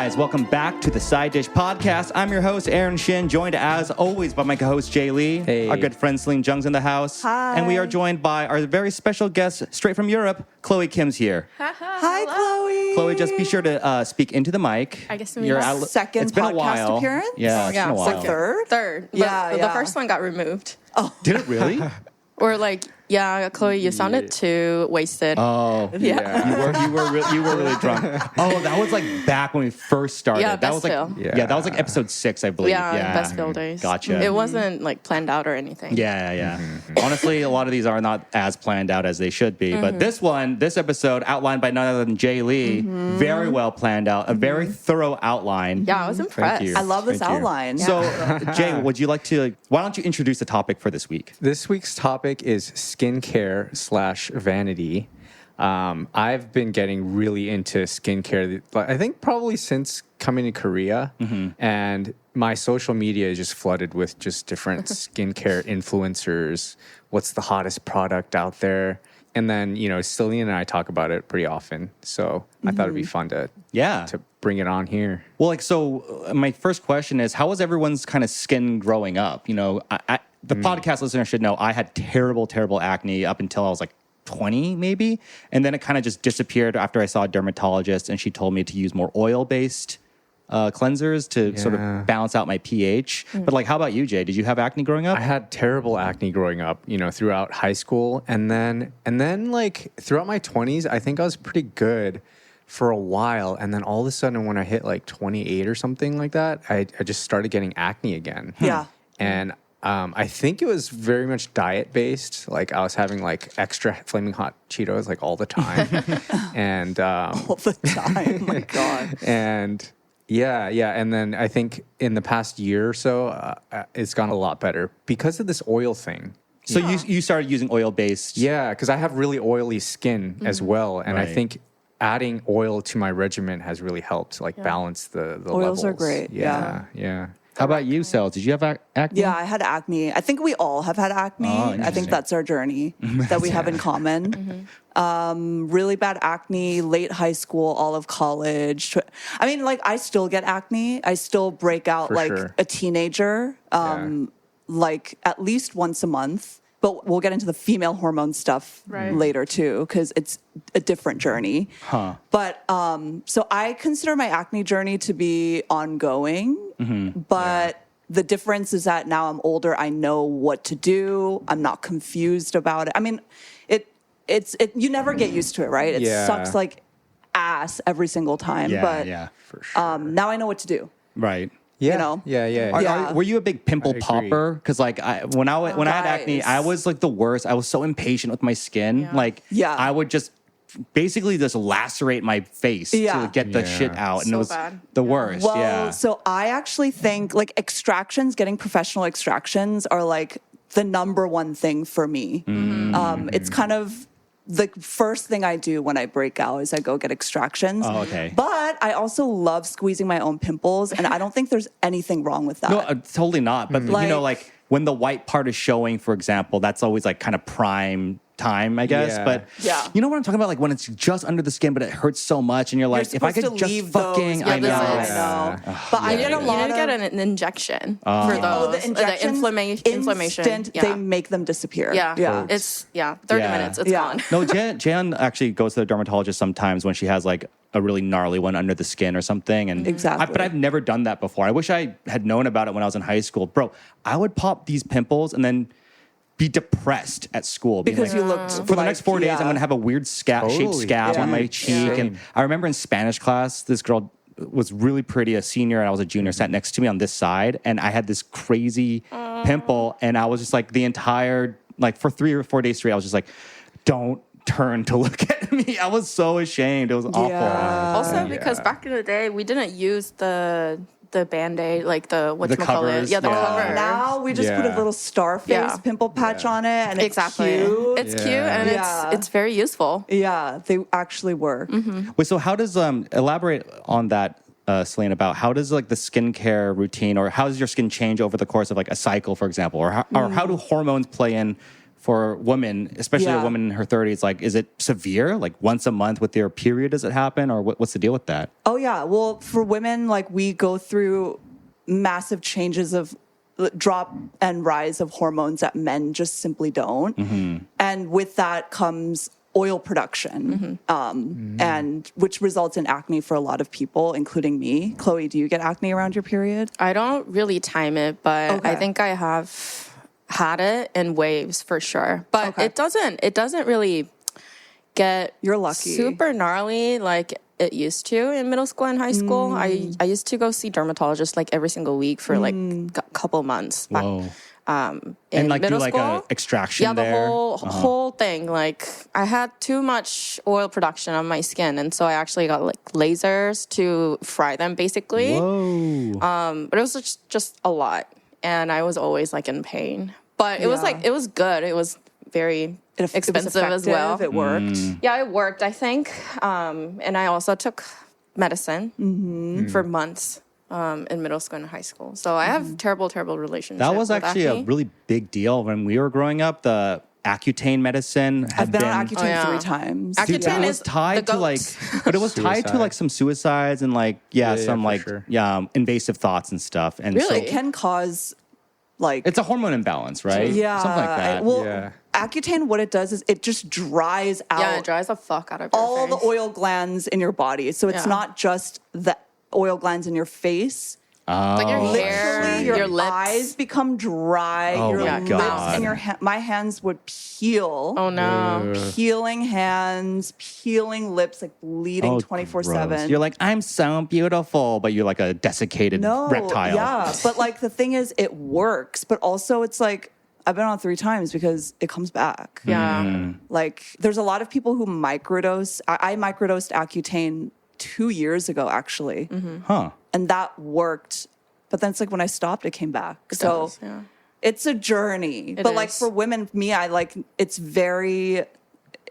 guys, welcome back to the Side Dish Podcast. I'm your host, Aaron Shin, joined as always by my co-host, Jay Lee. Hey. Our good friend, Seline Jung's in the house. Hi. And we are joined by our very special guest, straight from Europe, Khloe Kim's here. Hi, Khloe. Khloe, just be sure to speak into the mic. I guess it's second it's been a podcast while. appearance? Yeah, it's been a while. Like third? Third. Yeah, The yeah. first one got removed. Did it really? Or like, yeah, Khloe, you sounded too wasted. Oh, Yeah. you were really drunk. Oh, that was like back when we first started. Yeah, that was like best yeah, that was like episode 6, I believe. yeah, best field days. Gotcha. It wasn't like planned out or anything. Yeah. Honestly, a lot of these are not as planned out as they should be. But this episode, outlined by none other than Jay Lee, very well planned out, a very thorough outline. Yeah, I was impressed. you. I love this Thank you. outline. So, Jay, would you like to, why don't you introduce the topic for this week? This week's topic is skincare/vanity. I've been getting really into skincare, I think probably since coming to Korea. And my social media is just flooded with just different skincare influencers. What's the hottest product out there? And then, Seline and I talk about it pretty often. So I thought it'd be fun to bring it on here. Well, my first question is, how was everyone's kind of skin growing up? The podcast listener should know I had terrible, terrible acne up until I was like 20 maybe. And then it kind of just disappeared after I saw a dermatologist and she told me to use more oil-based cleansers to sort of balance out my pH. But how about you, Jay? Did you have acne growing up? I had terrible acne growing up, throughout high school. And then throughout my 20s, I think I was pretty good for a while. And then all of a sudden when I hit 28 or something like that, I just started getting acne again. Yeah. And I think it was very much diet based. I was having extra flaming hot Cheetos all the time, and All the time. Oh my God. and yeah. And then I think in the past year or so, it's gone a lot better because of this oil thing. So you started using oil-based. Yeah, because I have really oily skin as well, and I Right. think adding oil to my regimen has really helped balance the Oils levels. are great, yeah. How about you, Sel? Did you have acne? Yeah, I had acne. I think we all have had acne. I interesting. think that's our journey that we have in common. Really bad acne, late high school, all of college. I mean, I still get acne. I still break out For sure. a teenager, at least once a month. But we'll get into the female hormone stuff later too, because it's a different journey. But so I consider my acne journey to be ongoing. But the difference is that now I'm older. I know what to do. I'm not confused about it. I mean, it's you never get used to it, right? It sucks like ass every single time. But for sure. now I know what to do. Right. Yeah. Were you a big pimple popper? Because when I had acne, Guys. I was the worst. I was so impatient with my skin. Yeah. I would just basically just lacerate my face to get the shit out, and So it was bad. the worst. Well, so I actually think extractions, getting professional extractions are the number one thing for me. It's kind of the first thing I do when I break out is I go get extractions. Oh, okay. But I also love squeezing my own pimples, and I don't think there's anything wrong with that. No, totally not. But when the white part is showing, for example, that's always kind of prime time, I guess. Yeah. But you know what I'm talking about? When it's just under the skin, but it hurts so much, and you're like, if I could just leave fucking, those. I know. I know. But I get a You lot need to of... get an injection for those. the injections, inflammation. instant, they make them disappear. Yeah. It's 30 minutes. It's gone. No, Jan actually goes to the dermatologist sometimes when she has a really gnarly one under the skin or something. And Exactly. but I've never done that before. I wish I had known about it when I was in high school. Bro, I would pop these pimples and then be depressed at school. being Because you looked for the next 4 days, I'm going to have a weird shaped scab on my cheek. And I remember in Spanish class, this girl was really pretty, a senior, and I was a junior, sat next to me on this side, and I had this crazy pimple, and I was just the entire, for 3 or 4 days straight, I was just don't turn to look at me. I was so ashamed. It was awful. Also, because back in the day, we didn't use the Band-Aid, the whatchamacallit. covers, Yeah, the cover. Now we just put a little star face pimple patch on it, and it's cute. It's cute, and it's very useful. Yeah, they actually work. Wait, so how does elaborate on that, Seline, about how does the skincare routine, or how does your skin change over the course of a cycle, for example, or how do hormones play in for women, especially a woman in her 30s? Like, is it severe? Like once a month with your period, does it happen? Or what's the deal with that? Oh, yeah. Well, for women, like we go through massive changes of drop and rise of hormones that men just simply don't. And with that comes oil production, and which results in acne for a lot of people, including me. Khloe, do you get acne around your period? I don't really time it, but I think I have had it in waves for sure. But it doesn't really get You're lucky. super gnarly like it used to in middle school and high school. I used to go see dermatologists like every single week for like a couple months. Whoa. In And like do middle like school. a extraction Yeah, the there? whole thing. Like I had too much oil production on my skin, and so I actually got like lasers to fry them, basically. Whoa. But it was just a lot, and I was always like in pain. But it was like it was good. It was very expensive as well. It worked. Yeah, it worked, I think. And I also took medicine for months. In middle school and high school. So I have terrible relationships. That was with actually acne. a really big deal when we were growing up. The Accutane medicine had I've been on Accutane 3 times. Dude, but Accutane it was is tied the to like, goat. but it was tied to like some suicides and like some for like sure. invasive thoughts and stuff. And Really? so It can cause like it's a hormone imbalance, right? yeah, something like that. Well, Accutane, what it does is it just dries out Yeah, it dries the fuck out of your all face. the oil glands in your body. So it's Yeah. not just the oil glands in your face. Like your hair, Literally, your your lips. eyes become dry. Oh your my lips God. and your my hands would peel. Oh no. Peeling hands, peeling lips, like bleeding 24/7. gross. You're like, I'm so beautiful, but you're like a desiccated reptile. Yeah, but like the thing is, it works. But also, it's like I've been on 3 times because it comes back. Yeah. Like there's a lot of people who microdose. I microdosed Accutane 2 years ago, actually. Huh. And that worked. But then it's like when I stopped, it came back. It So does, yeah. it's a journey. It But like is. for women, me, I like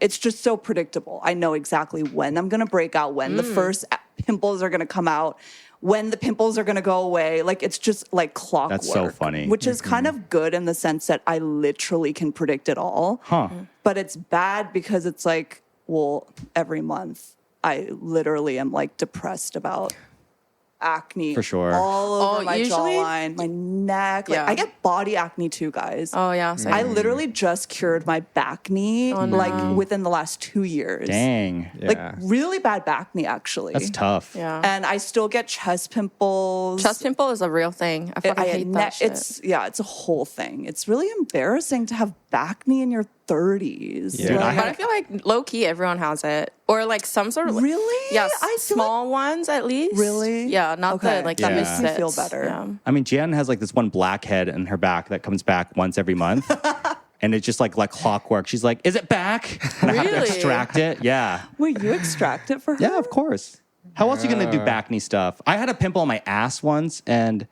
it's just so predictable. I know exactly when I'm going to break out, when the first pimples are going to come out, when the pimples are going to go away. Like it's just like clockwork. That's so funny. Which is kind of good in the sense that I literally can predict it all. Huh. But it's bad because it's like, well, every month I literally am like depressed about acne For sure. all over my usually- jawline, my neck. Like Yeah. I get body acne too, guys. Oh yeah. Same. I literally just cured my back knee Oh, no. like within the last 2 years. Dang. Like really bad back knee actually. That's tough. Yeah. And I still get chest pimples. Chest pimple is a real thing. I fucking hate that shit. It's a whole thing. It's really embarrassing to have back knee in your 30s. Yeah. Dude, I Like, But I feel like low key everyone has it, or like some sort of Really? yeah, I feel small ones at least. Really? Yeah, not Okay. the like That the makes me feel misfits. better. Yeah. I mean, Jan has like this one blackhead in her back that comes back once every month. And it's just like clockwork. She's like, is it back? And I have to Really? extract it. Yeah. Wait, you extract it for her? Yeah, of course. How else are you going to do back knee stuff? I had a pimple on my ass once, and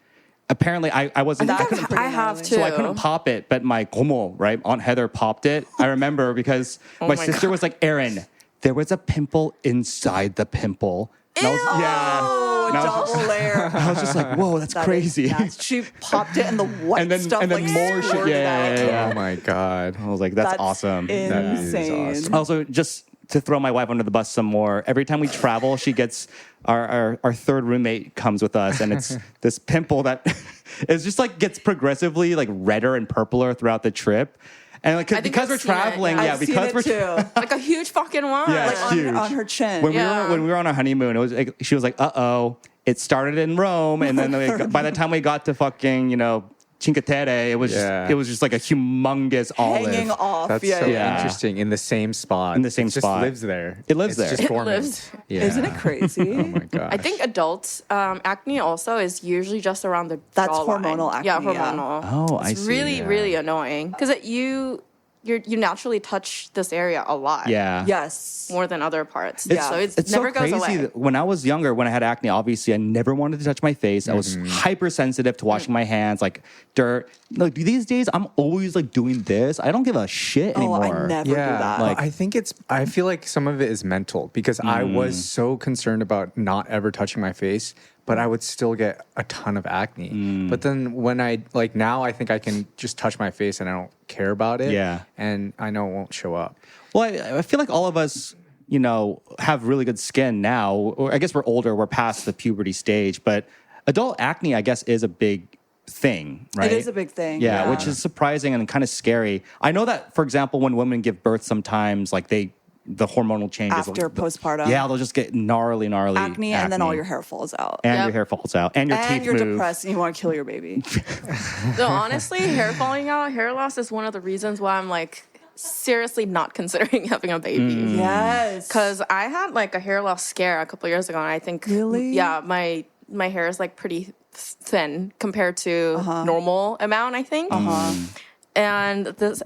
apparently I wasn't. That's I couldn't, pretty I have gnarly. to. so I couldn't pop it, but my como, right? Aunt Heather popped it. I remember because my my sister God. was like, Aaron, there was a pimple inside the pimple. And I was, yeah. Oh, And I was double just- layer. I was just like, whoa, that's That is crazy. nuts. She popped it and the white And then- stuff and then like more shit. squirted Yeah, out. yeah, yeah. Oh my God. I was like, that's awesome. That is Insane. awesome. Also, just to throw my wife under the bus some more, every time we travel, she gets our third roommate comes with us, and it's this pimple that is just like gets progressively like redder and purpler throughout the trip. And like I think because I've we're seen it, traveling, yeah. yeah, I've seen because it we're too. Like a huge fucking one. Yeah, Like it's on, huge. on her chin. Yeah. when we were on our honeymoon, it was like, she was like, it started in Rome, and then by the time we got to fucking Cinque Terre, it was Yeah. it was just like a humongous olive. Hanging off. That's yeah, so yeah. interesting. In the same spot. In the same it spot. just lives there. It lives It's there. Just It dormant. lives. Yeah. Isn't it crazy? Oh my God. I think adults acne also is usually just around the That's jawline. hormonal acne, Yeah, yeah. hormonal. Oh, I it's see, really yeah. really annoying because you naturally touch this area a lot. Yeah. Yes. More than other parts. It's- So It's never so goes crazy. away. That when I was younger, when I had acne, obviously I never wanted to touch my face. I was hypersensitive to washing my hands, like dirt. Like these days, I'm always like doing this. I don't give a shit Oh, anymore. I never do that. Like- I think I feel like some of it is mental because I was so concerned about not ever touching my face. but I would still get a ton of acne. But then when now I think I can just touch my face and I don't care about it. Yeah. And I know it won't show up. Well, I feel like all of us, have really good skin now. Or I guess we're older, we're past the puberty stage, but adult acne, I guess, is a big thing, right? It is a big thing. Yeah, which is surprising and kind of scary. I know that, for example, when women give birth, sometimes like the hormonal changes After postpartum. Yeah, they'll just get gnarly acne, and then all your hair falls out. And your hair falls out, and your teeth you're move. depressed and you want to kill your baby. So honestly, hair falling out, hair loss is one of the reasons why I'm like seriously not considering having a baby. Yes. Because I had like a hair loss scare a couple years ago, and I think yeah, my hair is like pretty thin compared to normal amount, I think. And this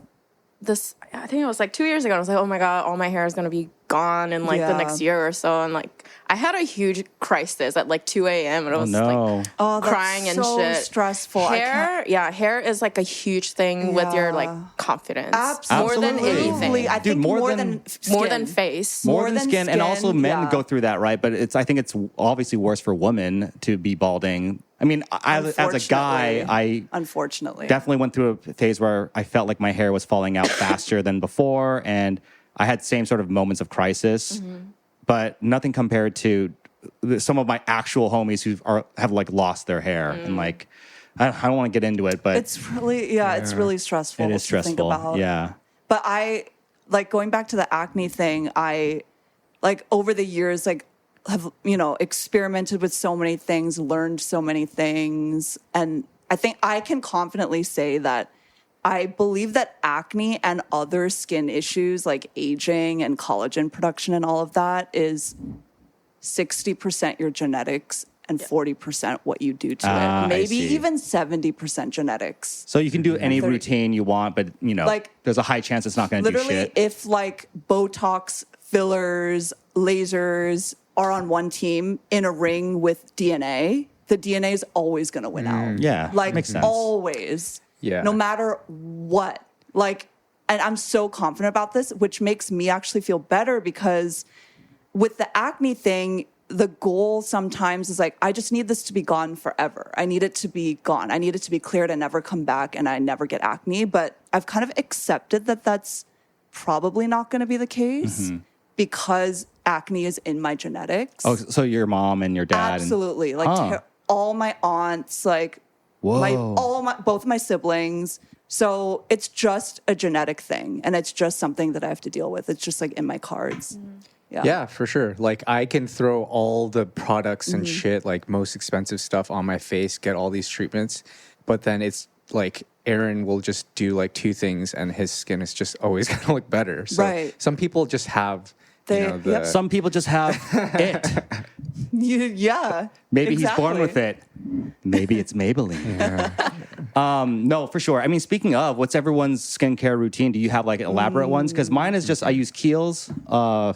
I think it was like 2 years ago. I was like, oh my God, all my hair is gonna be gone in like the next year or so. And like I had a huge crisis at like 2 a.m. and I was like crying and shit. Stressful. Hair is like a huge thing with your like confidence. Absolutely. More than anything. I think more than skin. More than face. More than skin. And also men go through that, right? But I think it's obviously worse for women to be balding. I mean, as a guy, I unfortunately definitely went through a phase where I felt like my hair was falling out faster than before, and I had same sort of moments of crisis, but nothing compared to some of my actual homies who have like lost their hair, and like I don't want to get into it, but it's really it's really stressful. It is stressful. To think about. Yeah, but I like going back to the acne thing. I like over the years have experimented with so many things, learned so many things, and I think I can confidently say that I believe that acne and other skin issues like aging and collagen production and all of that is 60% your genetics and 40% what you do to it. Maybe even 70% genetics. So you can do any routine you want, but there's a high chance it's not going to do shit. Literally, if like Botox, fillers, lasers are on one team in a ring with DNA, the DNA is always going to win out. Yeah, like makes sense. Always. Yeah. No matter what. Like, and I'm so confident about this, which makes me actually feel better because with the acne thing, the goal sometimes is like, I just need this to be gone forever. I need it to be gone. I need it to be cleared and never come back and I never get acne. But I've kind of accepted that that's probably not going to be the case because acne is in my genetics. Oh, so your mom and your dad? Absolutely. Like all my aunts, like both my siblings. So it's just a genetic thing and it's just something that I have to deal with. It's just like in my cards. Yeah, for sure. Like I can throw all the products and shit, like most expensive stuff on my face, get all these treatments, but then it's like Aaron will just do like two things and his skin is just always going to look better. So some people just have some people just have it. Maybe he's born with it. Maybe it's Maybelline. No, for sure. I mean, speaking of, what's everyone's skincare routine? Do you have like elaborate ones? Because mine is just I use Kiehl's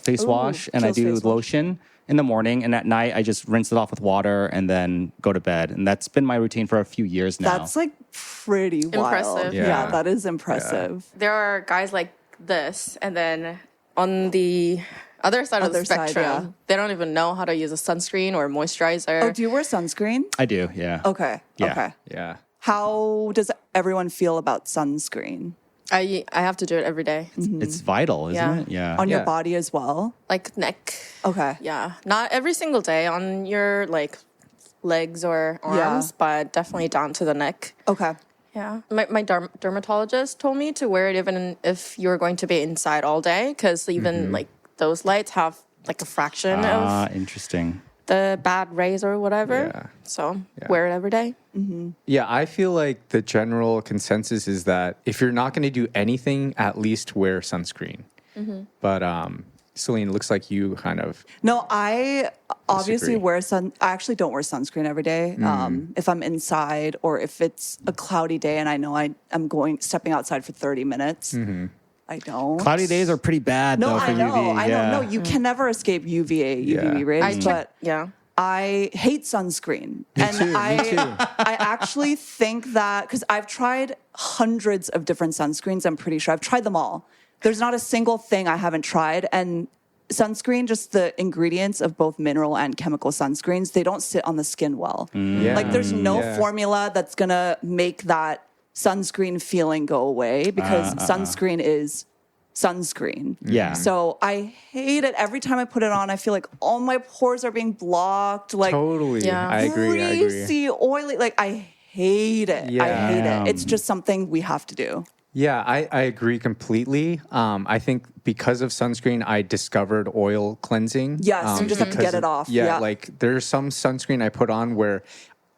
face wash and I do lotion in the morning, and at night I just rinse it off with water and then go to bed. And that's been my routine for a few years now. That's like pretty wild. Impressive. Yeah, that is impressive. There are guys like this, and then on the other side of the spectrum, they don't even know how to use a sunscreen or moisturizer. Oh, do you wear sunscreen? I do, yeah. Okay. Yeah. Okay. Yeah. How does everyone feel about sunscreen? I have to do it every day. It's vital, isn't it? Yeah. On your body as well? Like neck. Okay. Yeah. Not every single day on your like legs or arms, but definitely down to the neck. Okay. Yeah. My dermatologist told me to wear it even if you're going to be inside all day, because even like those lights have like a fraction of interesting. the bad rays or whatever. Yeah. So wear it every day. Yeah, I feel like the general consensus is that if you're not going to do anything, at least wear sunscreen. But Seline, looks like you kind of No, I obviously disagree. I actually don't wear sunscreen every day. If I'm inside or if it's a cloudy day and I know I'm stepping outside for 30 minutes, I don't. Cloudy days are pretty bad though for UV. I know. No, you can never escape UVB rays. I hate sunscreen. I actually think that, because I've tried hundreds of different sunscreens, I'm pretty sure. I've tried them all. There's not a single thing I haven't tried. And sunscreen, just the ingredients of both mineral and chemical sunscreens, they don't sit on the skin well. Yeah. Like there's no formula that's going to make that sunscreen feeling go away because sunscreen is sunscreen. Yeah. So I hate it. Every time I put it on, I feel like all my pores are being blocked. Like Totally. Yeah. I agree. greasy, oily. Like I hate it. I hate it. It's just something we have to do. Yeah, I agree completely. I think because of sunscreen, I discovered oil cleansing. Yes, you just have to because get it off. Yeah, Yeah. like there's some sunscreen I put on where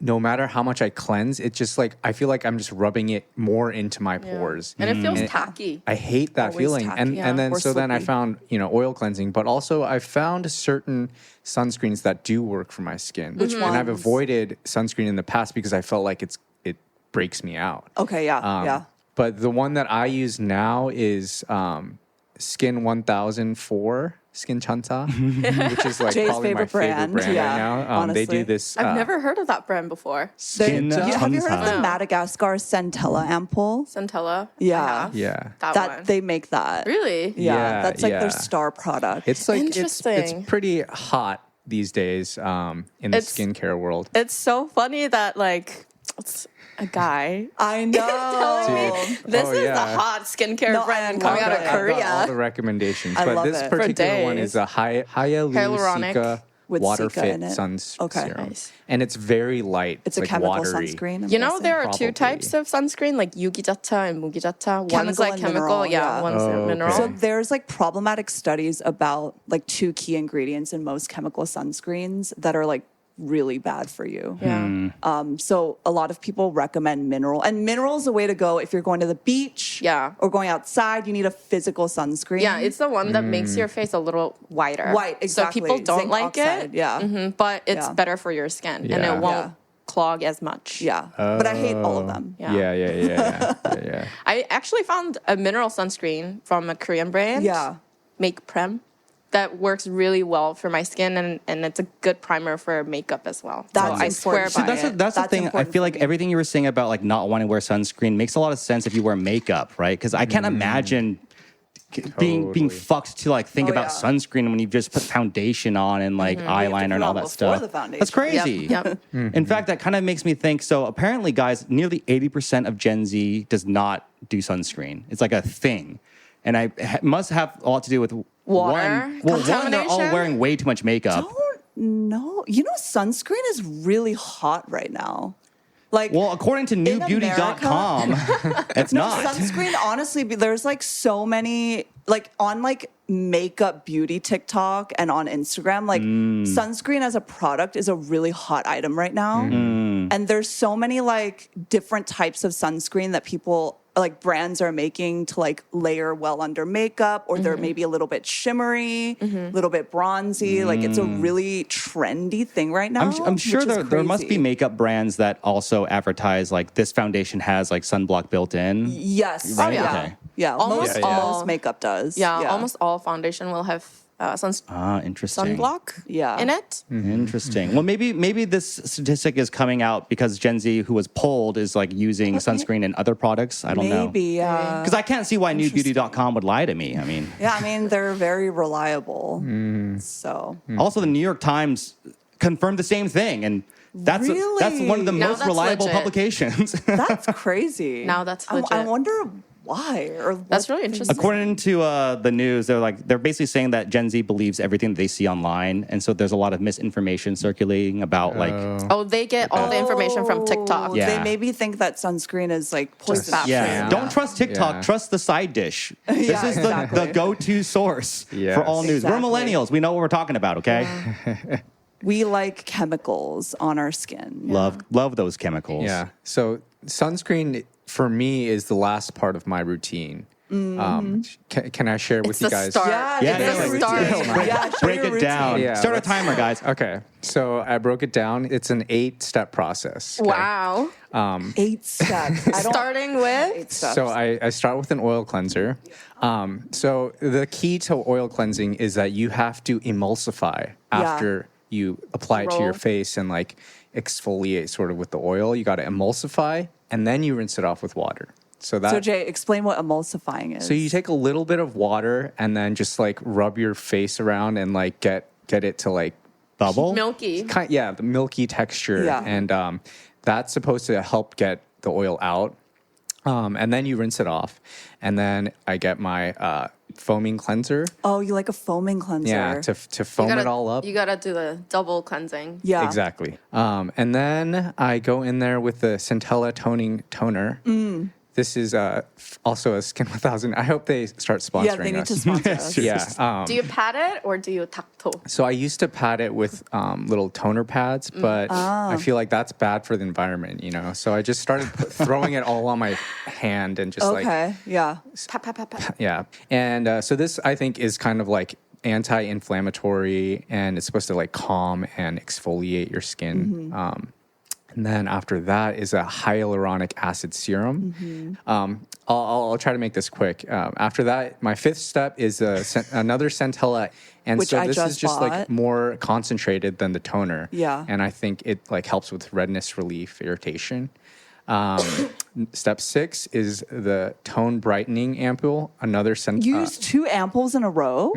no matter how much I cleanse, it's just like I feel like I'm just rubbing it more into my pores. And it feels tacky. I hate that Always feeling. tacky. And then Or so then I slippy. found, oil cleansing, but also I found certain sunscreens that do work for my skin. Which And I've ones? avoided sunscreen in the past because I felt like it breaks me out. Okay, yeah. But the one that I use now is Skin 1004, Skin Chanta, which is like Jay's probably my favorite brand, favorite brand yeah, right now. They honestly. do this. I've never heard of that brand before. Skin Have you heard of the Chanta. Madagascar Centella ampoule? Centella. Yeah. I have. Yeah. That one. They make that. Really? Yeah, Yeah, that's like yeah. their star product. It's like it's Interesting. pretty hot these days in the It's- skincare world. It's so funny that like it's a guy I know. telling me this Oh, is yeah. the hot skincare No, I brand love coming out of it. I've got all Korea. the recommendations, I but love this it. particular one days. is a Hyaluronic Hyaluronic with Water Cica Fit in it. Sun Okay. Serum, Nice. and it's very light. It's a like chemical watery. sunscreen. I'm You know, guessing. there are two Probably. types of sunscreen, like Yugijata and Mugijata. One's Chemical like and chemical, mineral, yeah. one's Oh, mineral. okay. So there's like problematic studies about like two key ingredients in most chemical sunscreens that are like really bad for you. yeah. So a lot of people recommend mineral, and mineral is the way to go if you're going to the beach, Yeah. or going outside. You need a physical sunscreen. Yeah, it's the one that makes your face a little whiter. white. Exactly. So people don't Zinc like oxide, it. Yeah, But it's Yeah. better for your skin and Yeah. it won't Yeah. clog as much. yeah. But I hate all of them. Yeah. Yeah. I actually found a mineral sunscreen from a Korean brand. Yeah. Make Prem. That works really well for my skin and it's a good primer for makeup as well. That's so I swear important. See, by that's it. that's the That's thing. I important feel for like me. everything you were saying about like not wanting to wear sunscreen makes a lot of sense if you wear makeup, right? Because I can't imagine being Totally. fucked to like think Oh, about yeah. sunscreen when you just put foundation on and like eyeliner and put all on that before stuff. the foundation. That's crazy. Yep. In fact, that kind of makes me think. So apparently, guys, nearly 80% of Gen Z does not do sunscreen. It's like a thing, and must have a lot to do with Water one, they're all contamination? wearing way too much makeup. Don't know. You know, sunscreen is really hot right now. Like, Well, according to In newbeauty.com, it's not. sunscreen, honestly, there's like so many, like on like makeup beauty TikTok and on Instagram, like sunscreen as a product is a really hot item right now. And there's so many like different types of sunscreen that people like brands are making to like layer well under makeup, or they're maybe a little bit shimmery, a little bit bronzy. Like it's a really trendy thing right now. I'm sure which is there must be crazy. makeup brands that also advertise like this foundation has like sunblock built in. Yes. Right? Yeah. Okay. Yeah. Almost all- most makeup does. Yeah, almost all foundation will have Interesting. sunblock Yeah. in it. Interesting. Well, maybe this statistic is coming out because Gen Z, who was polled, is like using sunscreen in other products. I don't know. Maybe, yeah. Because I can't see why newbeauty.com would lie to me. I mean, Yeah, I mean, they're very reliable. So, also the New York Times confirmed the same thing, and that's one of the Really? Now most that's reliable legit. publications. that's crazy. Now that's I legit. wonder why. Or That's what really things- interesting. According to the news, they're basically saying that Gen Z believes everything that they see online, and so there's a lot of misinformation circulating about like. Oh, they get all the information from TikTok. Yeah. They maybe think that sunscreen is like poison. bad. Yeah. Yeah. Don't trust TikTok. Yeah. Trust the side dish. This Yeah, is exactly. the go-to source Yes. for all news. Exactly. We're millennials. We know what we're talking about. Okay. We like chemicals on our skin. Love those chemicals. Yeah. So sunscreen for me is the last part of my routine. Can I share with It's you the guys? start. Yeah, Yeah, it's yeah, a yeah. routine. Break- Yeah, show Break your it down. routine. Yeah, Start a let's- timer, guys. Okay. So I broke it down. It's an 8-step process. Okay? Wow. 8 steps. I don't, Starting with 8 steps. So I start with an oil cleanser. So the key to oil cleansing is that you have to emulsify after you apply it to your Roll. face and like exfoliate sort of with the oil. You got to emulsify and then you rinse it off with water. So that. So Jay, explain what emulsifying is. So you take a little bit of water and then just like rub your face around and like get it to like Bubble? Milky. the milky texture. Yeah. And that's supposed to help get the oil out. And then you rinse it off. And then I get my foaming cleanser. Oh, you like a foaming cleanser? Yeah, to foam it all up. You gotta do the double cleansing. Yeah. Exactly. And then I go in there with the Centella toning toner. This is also a Skin 1000. I hope they start sponsoring us. Yeah, they need to sponsor us. Yeah. Do you pat it or do you takto? So I used to pat it with little toner pads, but I feel like that's bad for the environment, you know? So I just started throwing it all on my hand and just yeah. Pat, pat, pat, pat. yeah. And so this, I think, is kind of like anti-inflammatory, and it's supposed to like calm and exfoliate your skin. And then after that is a hyaluronic acid serum. I'll try to make this quick. After that, my fifth step is another Centella. And Which so I this just is just bought. like more concentrated than the toner. Yeah. And I think it like helps with redness relief, irritation. Step 6 is the tone brightening ampoule. Another You use 2 ampoules in a row?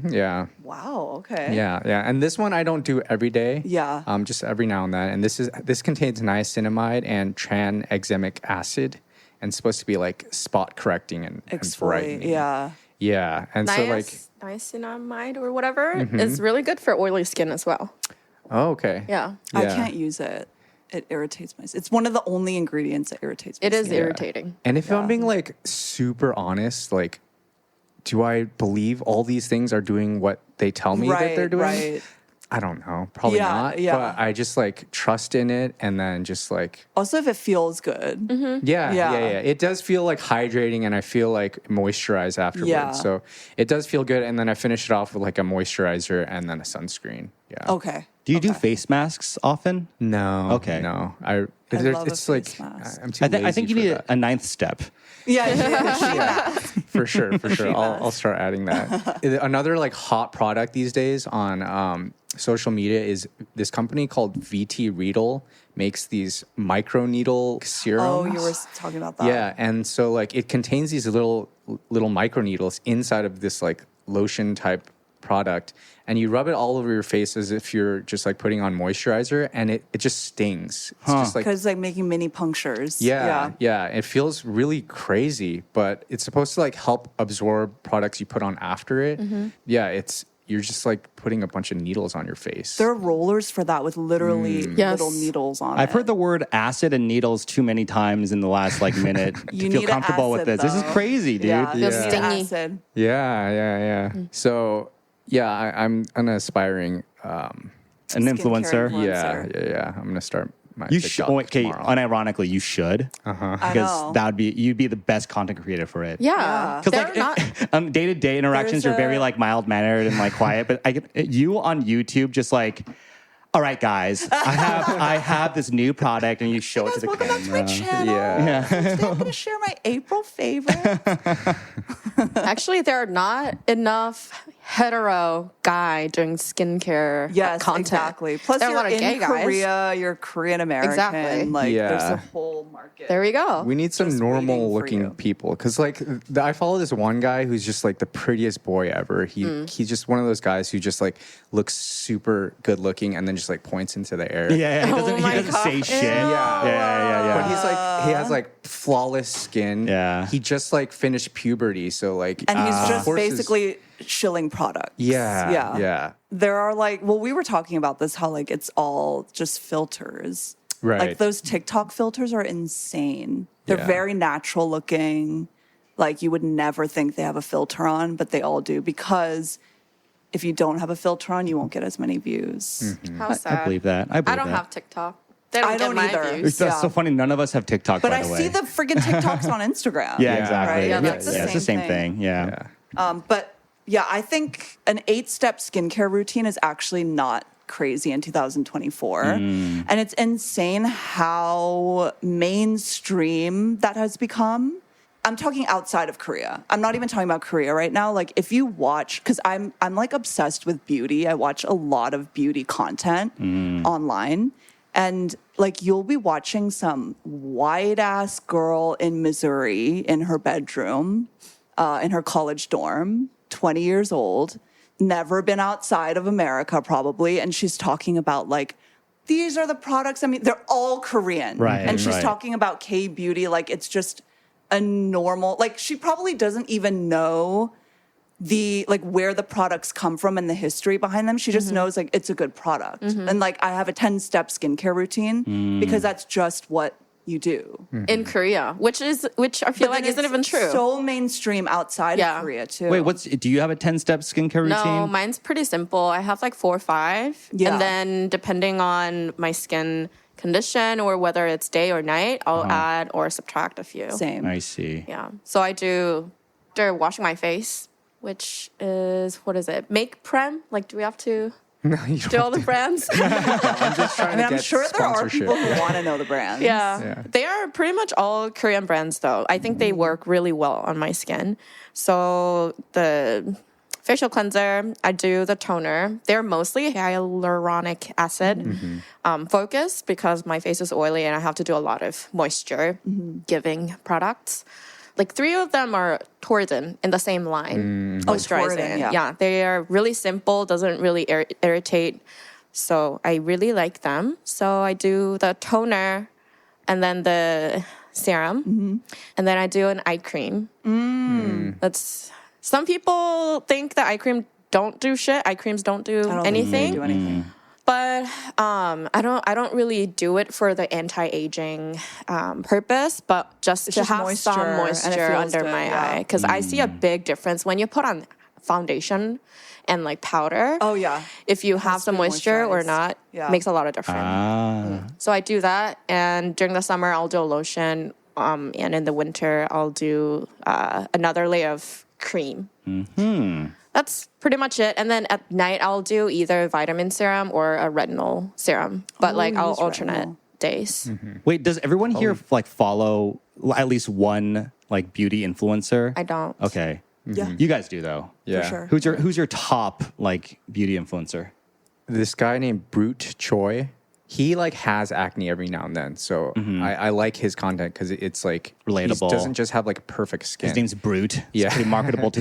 yeah. Wow, okay. Yeah. And this one I don't do every day. Yeah. Just every now and then. And this contains niacinamide and tranexamic acid, and it's supposed to be like spot correcting and brightening. Yeah. Yeah. And so like, Niacinamide or whatever is really good for oily skin as well. oh, okay. Yeah. I can't use it. It irritates my skin. It's one of the only ingredients that irritates my It is skin. irritating. And if I'm being like super honest, like, do I believe all these things are doing what they tell me that they're doing? Right. I don't know. Probably Yeah, not. yeah. But I just like trust in it, and then just like, Also, if it feels good. yeah. Yeah. It does feel like hydrating, and I feel like moisturized afterwards. Yeah. So it does feel good. And then I finish it off with like a moisturizer and then a sunscreen. Yeah. Okay. Do you do face masks often? No. Okay. No. love a It's like, face mask. I'm too I lazy think you for need that. a 9th step. Yeah. For sure. I'll start adding that. Another like hot product these days on social media is this company called VT Riedel makes these micro needle serums. Oh, you were talking about that. Yeah, and so like it contains these little micro needles inside of this like lotion type product, and you rub it all over your face as if you're just like putting on moisturizer, and it just stings. It's just like, Because like making mini punctures. yeah. It feels really crazy, but it's supposed to like help absorb products you put on after it. Yeah, you're just like putting a bunch of needles on your face. There are rollers for that with literally Yes. little needles on it. I've heard the word acid and needles too many times in the last like minute You to feel need comfortable an with acid, this. This is though. crazy, dude. Yeah, Feels you need stingy. acid. Yeah. So yeah, I'm an aspiring. An Skincare influencer. influencer. Yeah. I'm gonna start my. You TikTok should. Okay, tomorrow. unironically, you should. I Because know. you'd be the best content creator for it. Yeah. Because They're not. day-to-day interactions, There's you're very a- like mild mannered and like quiet. But you on YouTube, just like, all right, guys, I have this new product, and you show it to Guys, the welcome back to camera. my channel. Yeah. Today I'm going to share my April favorite. Actually, there are not enough hetero guy doing skincare Yes, content. exactly. Plus, there are a you're lot of gay in guys. Korea, you're Korean American. Exactly. Like, Yeah. there's a whole market. There we go. We need some Just waiting normal for looking you. people, because like I follow this one guy who's just like the prettiest boy ever. He's just one of those guys who just like looks super good looking and then just like points into the air. Yeah, he doesn't, Oh my he doesn't say God. shit. Ew. Yeah. But he's like, he has like flawless skin. Yeah. He just like finished puberty. So like, And he's of just course his- basically shilling products. Yeah. There are like, well, we were talking about this, how like it's all just filters. Right. Like those TikTok filters are insane. They're Yeah. very natural looking. Like you would never think they have a filter on, but they all do, because if you don't have a filter on, you won't get as many views. How sad. I believe that. I don't have TikTok. They don't I get don't my either. views. That's Yeah. so funny. None of us have TikTok, But by I the way. see the friggin' TikToks on Instagram. Yeah, Yeah. exactly. Right? Yeah, Yeah, that's it's it's the same thing. Yeah. But yeah, I think an 8-step skincare routine is actually not crazy in 2024. And it's insane how mainstream that has become. I'm talking outside of Korea. I'm not even talking about Korea right now. Like if you watch, because I'm like obsessed with beauty. I watch a lot of beauty content online. And like you'll be watching some white ass girl in Missouri in her bedroom, in her college dorm, 20 years old, never been outside of America probably, and she's talking about like, these are the products. I mean, they're all Korean. Right. And she's right. talking about K-beauty like it's just a normal, like she probably doesn't even know the like where the products come from and the history behind them. She just knows like it's a good product. And like I have a 10-step skincare routine because that's just what you do. In Korea, which I feel like isn't even true. So mainstream outside of Korea too. Wait, do you have a 10-step skincare routine? No, mine's pretty simple. I have like 4 or 5. Yeah. And then depending on my skin condition or whether it's day or night, I'll add or subtract a few. Same. I see. Yeah. So I do, after washing my face, which is, what is it? Make Prem? Like, do we have to do all the brands? I'm just trying to I'm get sure there are sponsorship. people who want to know the brands. Yeah. They are pretty much all Korean brands, though. I think they work really well on my skin. So the facial cleanser, I do the toner. They're mostly hyaluronic acid focused because my face is oily and I have to do a lot of moisture giving products. Like 3 of them are Torden in the same line. Moisturizing. Torden, yeah. They are really simple, doesn't really irritate. So I really like them. So I do the toner and then the serum. And then I do an eye cream. That's some people think that eye cream don't do shit. Eye creams don't do I don't anything. think they do anything. But I don't really do it for the anti-aging purpose, but just It's to just have moisture, some and it moisture feels under good, my yeah. eye. Because I see a big difference when you put on foundation and like powder. Oh, yeah. If you have to some be moisture or moisturized. not, Yeah. makes a lot of difference. So I do that, and during the summer I'll do a lotion, and in the winter I'll do another layer of cream. That's pretty much it. And then at night I'll do either vitamin serum or a retinol serum, but like you I'll use alternate retinol. days. Wait, does everyone here like follow at least one like beauty influencer? I don't. Okay. Yeah. You guys do though. Yeah. For sure. Who's your top like beauty influencer? This guy named Brute Choi, he like has acne every now and then. So I like his content because it's like Relatable. He doesn't just have like perfect skin. His name's Brute. Yeah. It's pretty marketable to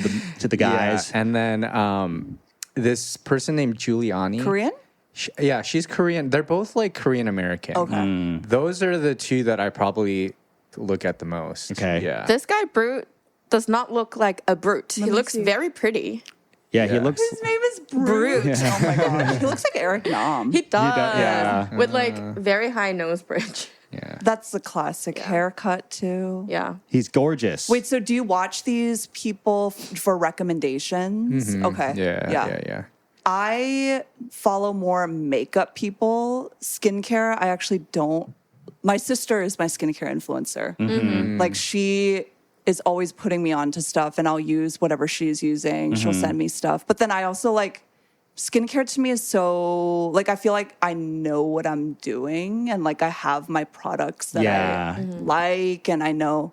the guys. Yeah. And then this person named Giuliani. Korean? She's Korean. They're both like Korean American. Okay. Those are the 2 that I probably look at the most. Okay. Yeah. This guy Brute does not look like a brute. He me looks see. very pretty. Yeah, he Yeah. looks. His name is Brute. Oh my gosh. He looks like Eric Nam. He does. yeah. With like very high nose bridge. Yeah. That's the classic haircut too. Yeah. He's gorgeous. Wait, so do you watch these people for recommendations? Okay. Yeah. I follow more makeup people. Skincare, I actually don't. My sister is my skincare influencer. Like she is always putting me on to stuff and I'll use whatever she's using. She'll send me stuff. But then I also like skincare to me is so like I feel like I know what I'm doing and like I have my products that I like and I know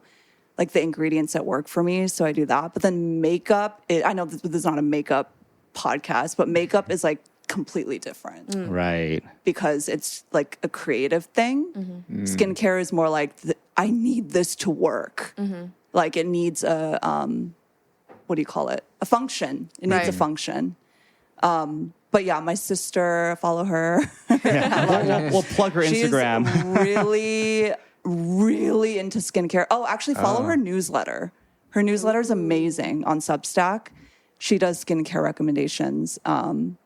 like the ingredients that work for me. So I do that. But then makeup, I know this is not a makeup podcast, but makeup is like completely different Right. because it's like a creative thing. Skincare is more like I need this to work. Like it needs a what do you call it? A function. It needs a Right. function. But yeah, my sister, follow her. We'll plug her Instagram. She's really into skincare. Oh, actually follow her newsletter. Her newsletter is amazing on Substack. She does skincare recommendations. And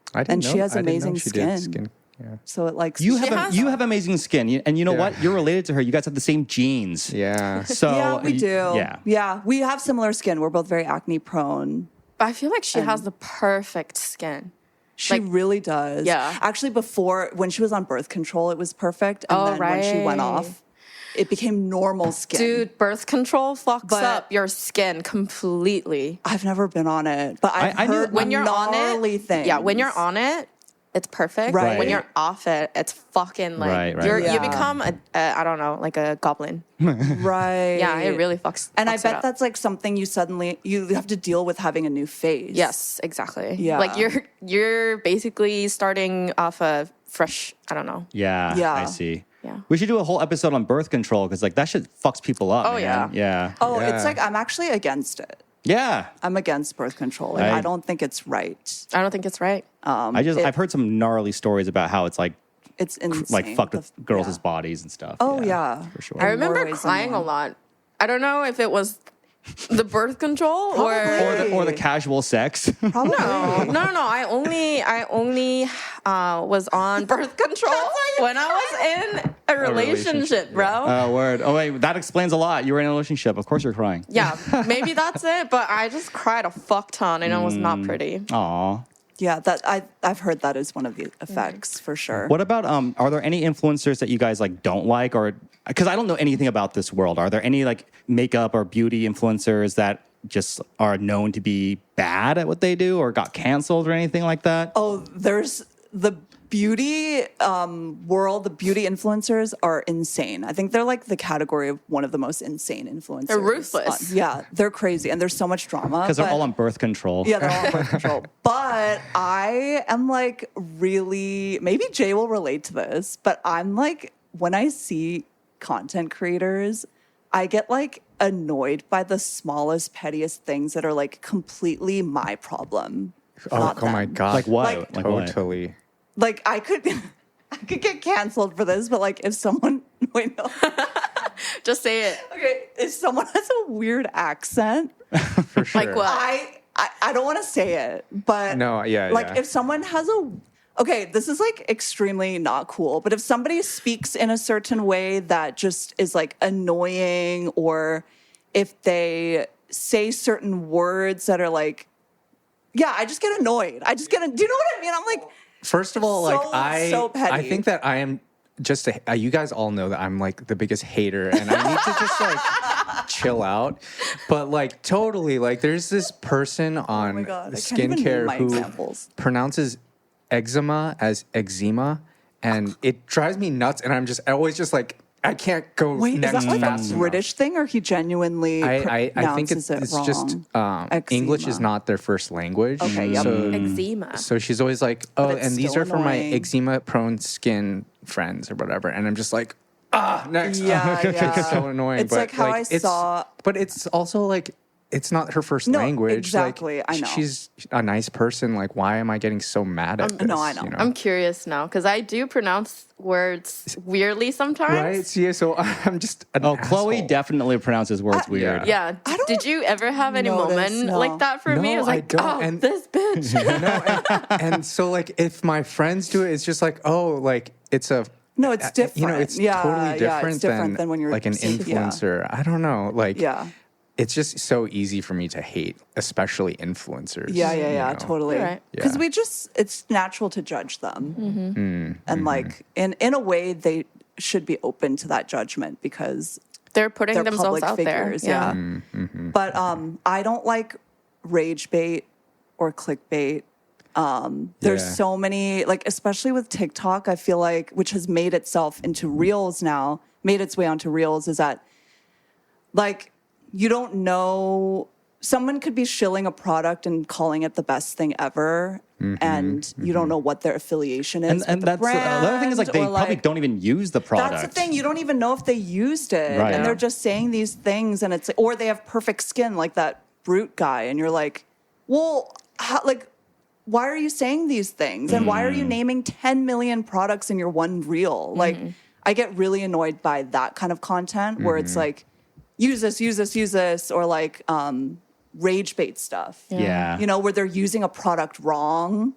she has amazing skin. Yeah. So it like You has- have amazing skin, and you know what? You're related to her. You guys have the same genes. Yeah. So yeah, we do. Yeah. We have similar skin. We're both very acne prone. But I feel like she has the perfect skin. She Like- really does. Yeah. Actually, before, when she was on birth control, it was perfect. And then when she went right. off, it became normal skin. Dude, birth control fucks But- up your skin completely. I've never been on it, but I've I knew- heard When you're on gnarly it, things. yeah, when you're on it, it's perfect. Right. When you're off it, it's fucking like Right. you Yeah. become a I don't know, like a goblin. Right. Yeah, it really fucks. And I fucks it bet up. that's like something you have to deal with having a new face. Yes, exactly. Yeah. Like you're basically starting off a fresh. I don't know. Yeah. Yeah. I see. Yeah. We should do a whole episode on birth control because like that shit fucks people up. Oh, man. Yeah. Oh, Yeah. it's like I'm actually against it. Yeah. I'm against birth control. Like, I don't think it's right. I don't think it's right. I've heard some gnarly stories about how it's like It's insane. like fucked with girls' yeah. bodies and stuff. Oh yeah, for sure. I remember ways than crying a one. lot. I don't know if it was the birth control Probably. or the casual sex. Probably. No. I only was on birth control when I was in a relationship, bro. Oh, word. Oh, wait. That explains a lot. You were in a relationship. Of course you're crying. Yeah, maybe that's it. But I just cried a fuck ton, and it was not pretty. Aw. Yeah, that I've heard that is one of the effects for sure. What about, are there any influencers that you guys like don't like or, because I don't know anything about this world. Are there any like makeup or beauty influencers that just are known to be bad at what they do or got canceled or anything like that? Oh, there's the beauty world. The beauty influencers are insane. I think they're like the category of one of the most insane influencers. They're ruthless. Yeah, they're crazy, and there's so much drama Because they're but- all on birth control. Yeah, they're all on birth control. But I am like really, maybe Jay will relate to this, but I'm like, when I see content creators, I get like annoyed by the smallest, pettiest things that are like completely my problem. not Oh my them. god. Like what? Like- Like what? Totally. Like I could get canceled for this, but like if someone, wait, no. Just say it. Okay, if someone has a weird accent, For sure. Like what? I don't want to say it, but No, yeah, like yeah. if someone has okay, this is like extremely not cool, but if somebody speaks in a certain way that just is like annoying, or if they say certain words that are like, yeah, I just get annoyed. Do you know what I mean? I'm like, First of all, So like petty. I think that I am just you guys all know that I'm like the biggest hater, and I need to just like chill out. But like totally, like there's this person on oh my God, I can't even name skincare my who examples. pronounces eczema as eczema, and it drives me nuts. And I always just like I can't go Wait, is next that like fast a enough. British thing, or he genuinely I think pronounces it's it just wrong? English is Eczema. not their first language. Okay, yep. Eczema. So she's always like, oh, it's and these still are for my annoying. eczema-prone skin friends or whatever. And I'm just like, next. Yeah, yeah. It's so annoying. It's but like how I saw. But it's also like, it's not her first No, language. exactly, Like, I know. She's a nice person. Like, why am I getting so mad at this? no, I know. you I'm curious now because I do pronounce words weirdly sometimes. Right? So, yeah, so I'm just an Oh, Khloe asshole. definitely pronounces words weird. Yeah. I don't Did you ever have any notice, moment no. like that for me? No, I was I like, don't, oh, and- this bitch. And so, like, if my friends do it, it's just like, oh, like, it's a... No, it's different. You know, it's Yeah, totally yeah, different, it's different than when you're like an yeah. influencer. I don't know. Like, Yeah. it's just so easy for me to hate, especially influencers. Yeah, you know? totally. You're right. Because Yeah. it's natural to judge them. And like, in a way, they should be open to that judgment because They're putting they're themselves public out figures. there. Yeah. Mm-hmm. But I don't like rage bait or clickbait. There's Yeah. so many, like, especially with TikTok, I feel like, which has made itself into Reels now, made its way onto Reels, is that, like, you don't know, someone could be shilling a product and calling it the best thing ever, and you don't know what their affiliation is. And with that's the the other thing is like brand, they or, probably don't even use the product. That's the thing. You don't even know if they used it, Right. and they're just saying these things, and it's or they have perfect skin, like that Brute guy, and you're like, well, like, why are you saying these things, and why are you naming 10 million products in your one reel? Like, I get really annoyed by that kind of content where it's like, use this, or like rage bait stuff. Yeah. You know, where they're using a product wrong.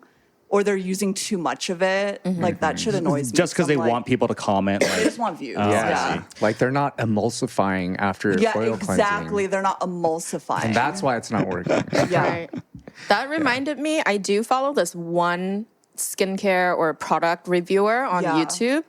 Or they're using too much of it. Like, that shit annoys me. Just because they I'm like, want people to comment. They Like, just want views. I yeah. see. Like, they're not emulsifying after Yeah, oil exactly. cleansing. They're not emulsifying. And that's why it's not working. yeah. Right. That reminded me, I do follow this one skincare or product reviewer on Yeah. YouTube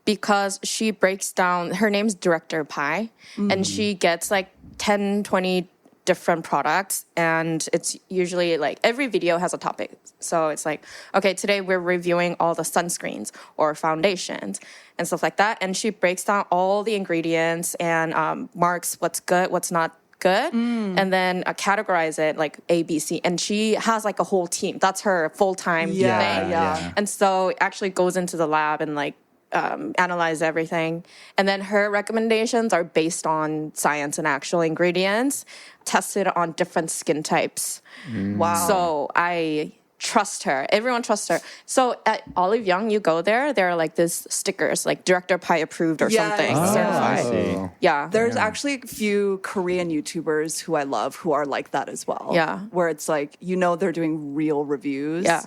because she breaks down, her name's Director Pie, and she gets like 10, 20 different products, and it's usually like every video has a topic. So it's like, okay, today we're reviewing all the sunscreens or foundations and stuff like that. And she breaks down all the ingredients and marks what's good, what's not good, and then categorize it like A, B, C. And she has like a whole team. That's her full-time Yeah, thing. yeah. And so it actually goes into the lab and like analyze everything. And then her recommendations are based on science and actual ingredients, tested on different skin types. Wow. So I trust her. Everyone trusts her. So at Olive Young, you go there, there are like these stickers, like Director Pie approved or something. Oh, certified. I see. Yeah. There's actually a few Korean YouTubers who I love who are like that as well. Yeah. Where it's like, they're doing real reviews. Yeah.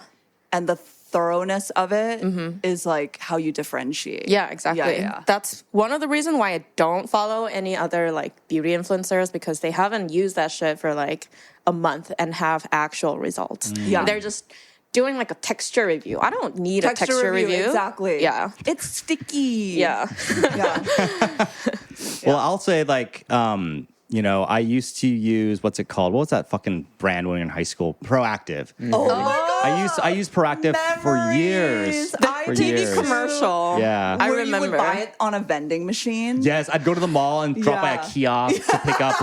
And the thoroughness of it is like how you differentiate. Yeah, exactly. Yeah. That's one of the reasons why I don't follow any other like beauty influencers, because they haven't used that shit for like a month and have actual results. Yeah. They're just doing like a texture review. I don't need a texture review. Exactly. Yeah. It's sticky. Yeah. Yeah. Well, I'll say like, I used to use, what's it called? What was that fucking brand when we were in high school? Proactive. Oh my God. I used Proactive for years. The For TV years. commercial. Yeah. I Where remember. you would buy it on a vending machine. Yes, I'd go to the mall and drop by a kiosk to pick up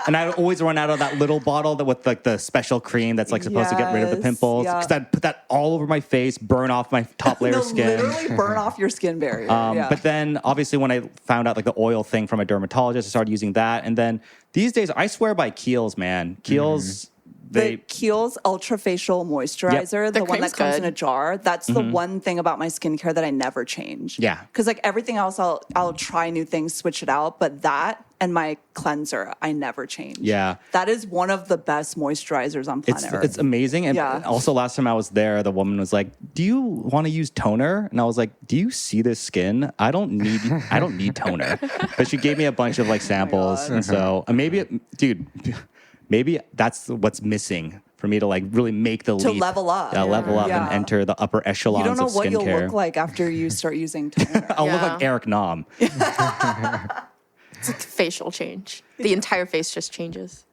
and I'd always run out of that little bottle with like the special cream that's like supposed to get rid of the Yes, pimples. yeah. Because I'd put that all over my face, burn off my top layer of skin. Literally burn off your skin barrier. But then obviously when I found out like the oil thing from a dermatologist, I started using that. And then these days I swear by Kiehl's, man. Kiehl's, the Kiehl's Ultra Facial Moisturizer, the one that cream's comes in good. a jar, that's the one thing about my skincare that I never change. Yeah. Because like everything else, I'll try new things, switch it out. But that and my cleanser, I never change. Yeah. That is one of the best moisturizers on planet Earth. It's amazing. And Yeah. also last time I was there, the woman was like, "Do you want to use toner?" And I was like, "Do you see this skin? I don't need toner." But she gave me a bunch of like samples. And so maybe that's what's missing for me to like really make the To leap. level up. Yeah, level up Yeah. and enter the upper echelons You don't know of what skincare. you'll look like after you start using toner. I'll look Yeah. like Eric Nam. It's like facial change. The entire face just changes.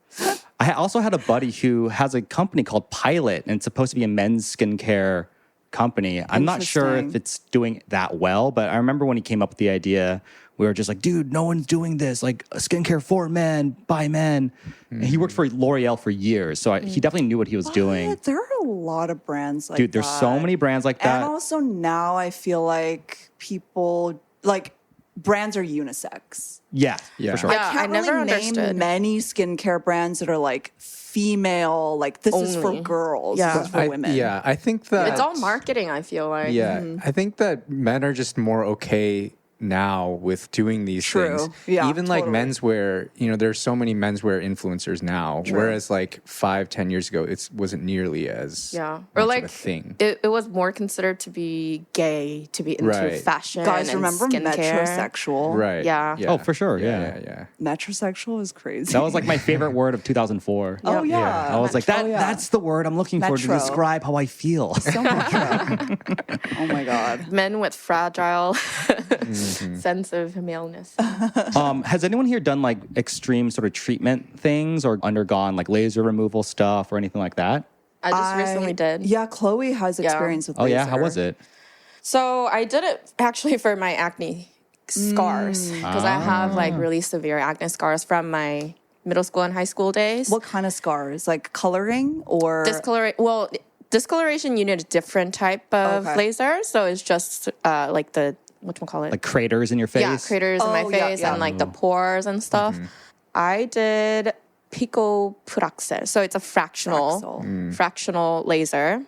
I also had a buddy who has a company called Pilot, and it's supposed to be a men's skincare company. I'm not sure if Interesting. it's doing that well, but I remember when he came up with the idea, we were just like, dude, no one's doing this. Like skincare for men, by men. And he worked for L'Oreal for years, so he definitely knew what he was doing. What? There are a lot of brands like Dude, there's that. so many brands like that. And also now I feel like people, like brands are unisex. Yeah, Yeah. for sure. Yeah. I can't I never really understood. name many skincare brands that are like female, like this is for Only. girls, Yeah. this is for women. Yeah, I think that It's all marketing, I feel like. Yeah, I think that men are just more okay now with doing these True. things. Yeah, Even like totally. menswear, there's so many menswear influencers now, whereas like 5-10 years ago, it wasn't nearly as Yeah. much Or of like a thing. it was more considered to be gay, to be into Right. fashion. Guys, and remember skincare. metrosexual? Right. Yeah. Oh, for sure, yeah. Yeah. Metrosexual is crazy. That was like my favorite word of 2004. Oh yeah. Yeah. I was like, Oh, yeah. that's the word I'm looking for to Metro. describe how I feel. So metro. Oh my god. Men with fragile sense of maleness. Has anyone here done like extreme sort of treatment things or undergone like laser removal stuff or anything like that? I just recently did. Yeah, Khloe has experience with Oh laser. yeah, how was it? So I did it actually for my acne scars because I have like really severe acne scars from my middle school and high school days. What kind of scars? Like coloring or Discoloration, you need a different type of Okay. laser. So it's just like the whatchamacallit? Like craters in your face? Yeah, craters in my Oh, yeah, face yeah. and like the pores and stuff. I did picopuraxis. So it's a fractional laser.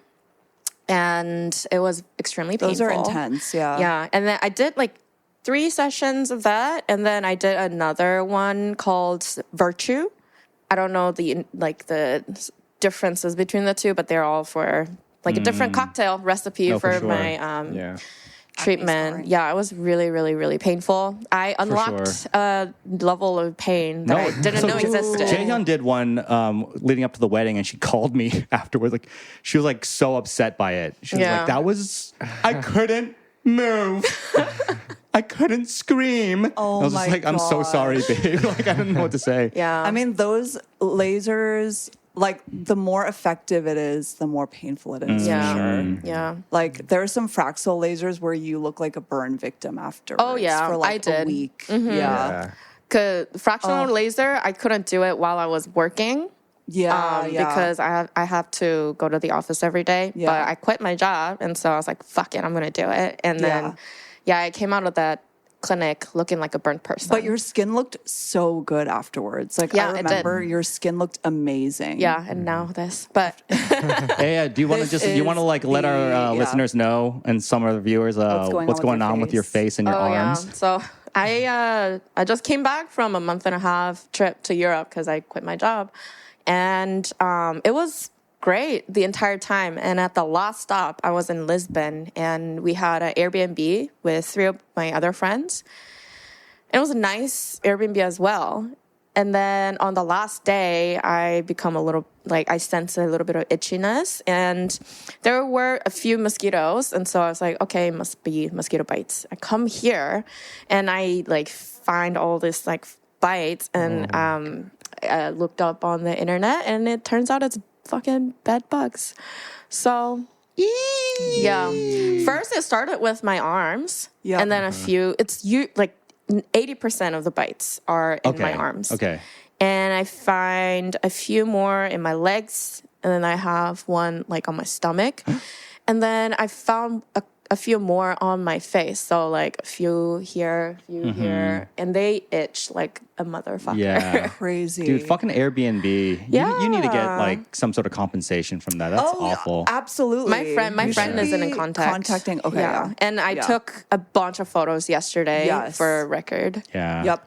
And it was extremely painful. Those are intense, yeah. Yeah. And then I did like 3 sessions of that. And then I did another one called Virtue. I don't know the differences between the two, but they're all for like a different cocktail recipe No, for for sure. my Yeah. treatment. scarring. Yeah, it was really, really, really painful. I unlocked a level of pain that I didn't know existed. Jaehyun did one leading up to the wedding, and she called me afterwards. Like she was like so upset by it. She was Yeah. like, I couldn't move. I couldn't scream. Oh I was my just like, I'm so gosh. sorry, babe. Like I didn't know what to say. Yeah. I mean, those lasers, like the more effective it is, the more painful it is. yeah. For sure. Yeah. Like there are some Fraxel lasers where you look like a burn victim afterwards. Oh, yeah, for like I did. a week. Mm-hmm. Yeah, Cause fractional laser, I couldn't do it while I was working. yeah. Because I have to go to the office every day. Yeah. But I quit my job, and so I was like, "Fuck it, I'm gonna do it." And then, yeah, I came out of that clinic looking like a burnt person. But your skin looked so good afterwards. Like, Yeah, I it did. remember your skin looked amazing. yeah, and now this. But Yeah. Do you want to This you want to is like let our the- listeners know and some of the viewers what's going on with your face and your arms? yeah. So I just came back from a month and a half trip to Europe because I quit my job, and it was great the entire time. And at the last stop, I was in Lisbon, and we had an Airbnb with 3 of my other friends. It was a nice Airbnb as well. And then on the last day, I sensed a little bit of itchiness, and there were a few mosquitoes. And so I was like, okay, must be mosquito bites. I come here and I like find all this like bites, and I looked up on the internet, and it turns out it's fucking bed bugs. So yeah, first it started with my arms, Yeah. and then a few. It's 80% of the bites are in my arms. Okay. And I find a few more in my legs, and then I have one like on my stomach, and then I found a few more on my face. So like a few here, a few here, and they itch like a motherfucker. Yeah. Crazy. Dude, fucking Airbnb. You need to get Yeah. like some sort of compensation from that. That's awful. Absolutely. My friend You should isn't in be contact. Contacting. Okay. Yeah. And I took a bunch of photos yesterday Yes. for record. Yeah. Yep.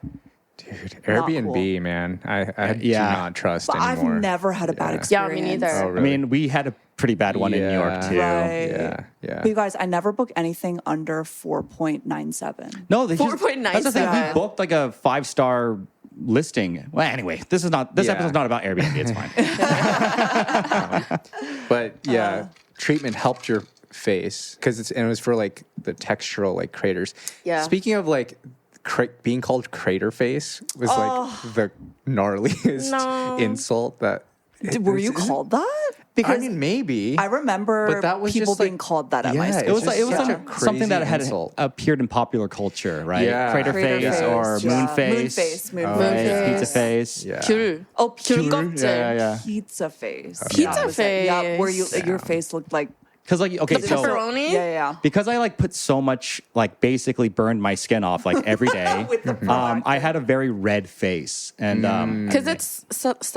Dude, Not Airbnb, cool. man. I do Yeah. not trust But I've anymore. never had a bad Yeah. experience. Yeah, me neither. Oh, I really? mean, we had a pretty bad one in New York Yeah. too. Right. Yeah. But you guys, I never book anything under 4.97. No, that's the thing. 4.97. We booked like a 5-star listing. Well, anyway, this Yeah. episode's not about Airbnb. It's fine. But yeah, treatment helped your face because it was for like the textural like craters. Yeah. Speaking of like being called crater face was like the gnarliest No. insult that. Were you called that? Because I mean, maybe. I remember But that was people just, like- being called that at my Yeah, school. It was It's just such a something that crazy had insult. appeared in popular culture, right? Yeah. Crater Crater face face, or yeah. moon face. Moon Right? face. Pizza face. Yeah. 귤. Oh, 귤껍질. Yeah. pizza face. Pizza Was it- Yeah, face. where your face looked like Because like okay, The so pepperoni? yeah. because I like put so much like basically burned my skin off like every day. With the I had a very red face, and Because it's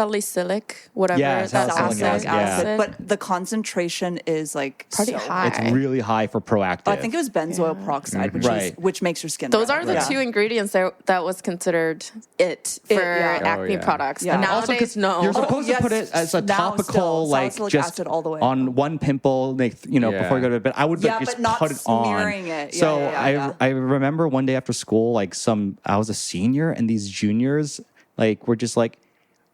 salicylic, whatever. Yeah, that salicylic acid. acid, yeah. But the concentration is like Pretty so high. it's really high for Proactive. I think it was benzoyl peroxide, Right. which makes your skin. Those red. are the Yeah. two ingredients that was considered it for yeah. acne Oh, yeah. products. Yeah. But Also, nowadays, no. You're supposed yes, to put it as a now topical, still, like salicylic just acid all the way. on one pimple, like before you go to bed. I would Yeah, like, just but not put it on. smearing it. Yeah, so yeah. I remember one day after school, like I was a senior, and these juniors like were just like,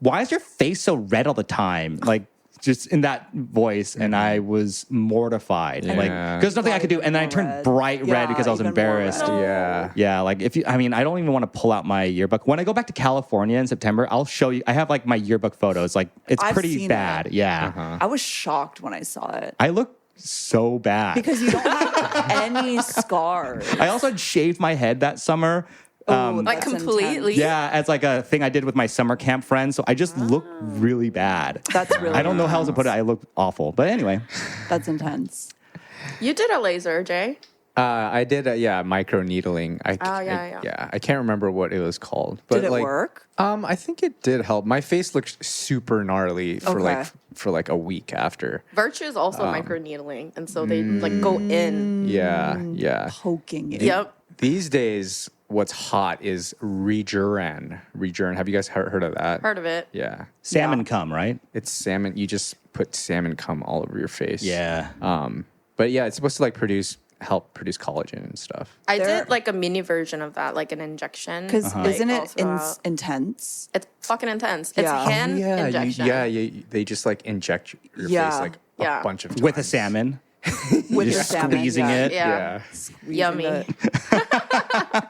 "Why is your face so red all the time?" Like just in that voice, and I was mortified. Like Yeah. there's nothing I could do, Even and then I more turned red. bright red Yeah, because I was even more embarrassed. red. Yeah. Yeah, like I don't even want to pull out my yearbook. When I go back to California in September, I'll show you. I have like my yearbook photos. Like it's I've pretty seen bad. it. Yeah, I was shocked when I saw it I look so bad because you don't have any scars. I also had shaved my head that summer. Ooh, like that's completely. intense. Yeah, as like a thing I did with my summer camp friends. So I just look really bad. That's really. I don't know how else to put it. I look awful. But anyway, That's intense. You did a laser, Jay. I did, micro needling. yeah. I can't remember what it was called. But Did it like, work? I think it did help. My face looked super gnarly for like a week after. Virtue is also microneedling, and so they like go in. Yeah. Poking it. Yep. These days, what's hot is Rejuren. Rejuren. Have you guys heard of that? Heard of it? Yeah. salmon cum, right? It's salmon. You just put salmon cum all over your face. Yeah. But yeah, it's supposed to like help produce collagen and stuff. I There- did like a mini version of that, like an injection. Because like, isn't all it throughout. intense? It's fucking intense. It's Yeah. hand injection. They just like inject your Yeah. face like Yeah. a bunch of times. With a salmon, With you're your salmon, squeezing yeah. it. Yeah. Squeezing Yummy. it.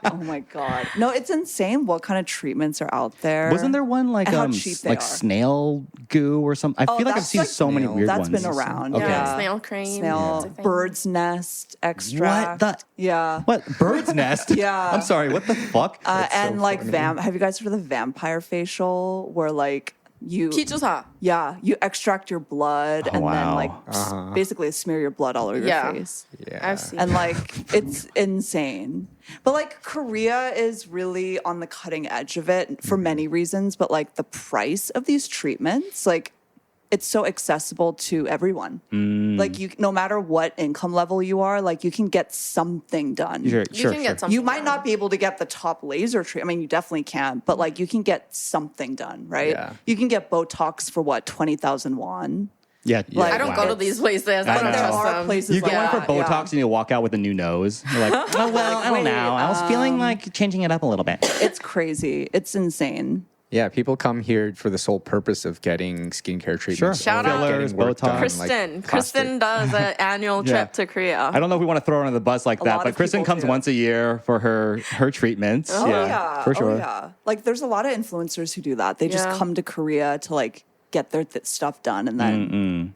Oh my god! No, it's insane what kind of treatments are out there. Wasn't there one like And how cheap they like are. snail goo or something? I feel like I've that's seen like so many snail. weird That's ones. been around. Okay. Yeah, Yeah. snail cream. Snail, It's a thing. bird's nest extract? What the? Yeah. What bird's nest? Yeah. I'm sorry. What the fuck? And like have you guys heard of the vampire facial where like 피주사. you extract your blood and then like basically smear your blood all over your face. Yeah. I've seen. And like it's insane. But like Korea is really on the cutting edge of it for many reasons, but like the price of these treatments, like it's so accessible to everyone. Like you, no matter what income level you are, like you can get something done. Sure, You can get something. You might not be able to get the top laser treatment. I mean, you definitely can, but like you can get something done, right? Yeah. You can get Botox for what, 20,000 won? Yeah. Like, I don't go to these places. I But don't there trust are them. places You go like in for that, Botox and you walk out with a new nose. You're like, oh, well, I don't wait, know. I was feeling like changing it up a little bit. It's crazy. It's insane. Yeah, people come here for the sole purpose of getting skincare treatments. Sure. or Shout out. Fillers, getting work Botox. done, Kristen. like Kristen does an annual trip to Korea. I don't know if we want to throw her under the bus like A that, lot but of Kristen people comes do. once a year for her treatments. Oh yeah, for sure. Oh, yeah. Like there's a lot of influencers who do that. They just Yeah. come to Korea to like get their stuff done, and then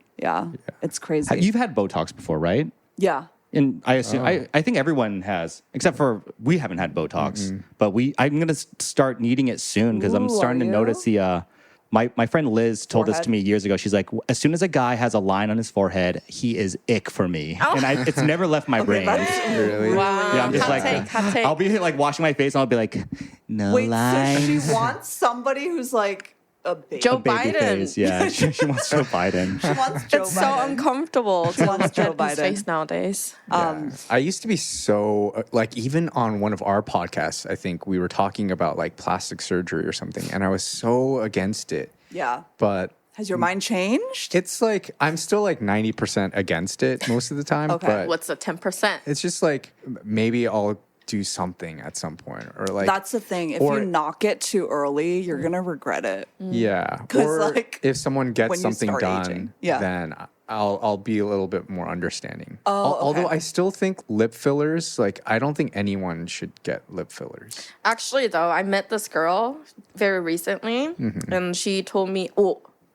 it's crazy. You've had Botox before, right? Yeah. And I assume I think everyone has, except for we haven't had Botox, but I'm gonna start needing it soon because I'm Ooh, starting to are notice the. My friend Liz told this to Forehead? me years ago. She's like, as soon as a guy has a line on his forehead, he is ick for me, and it's never left my brain. Really? Wow. Yeah, I'm just Hot like, take, hot take. I'll be like washing my face, and I'll be like, no Wait, lines. so she wants somebody who's like a baby. Joe Baby Biden. face. Yeah, she wants Joe Biden. She wants Joe It's so Biden. uncomfortable to wants look Joe at his Biden. face nowadays. I used to be so like even on one of our podcasts, I think we were talking about like plastic surgery or something, and I was so against it. Yeah. But Has your mind changed? it's like I'm still like 90% against it most of the time. Okay. But What's the 10%? it's just like maybe I'll do something at some point, or like That's the thing. If or- you knock it too early, you're gonna regret it. yeah. 'Cause, Or like, if someone when gets you something start done, aging. Yeah. then I'll be a little bit more understanding. Oh, Although okay. I still think lip fillers, like I don't think anyone should get lip fillers. Actually, though, I met this girl very recently, and she told me,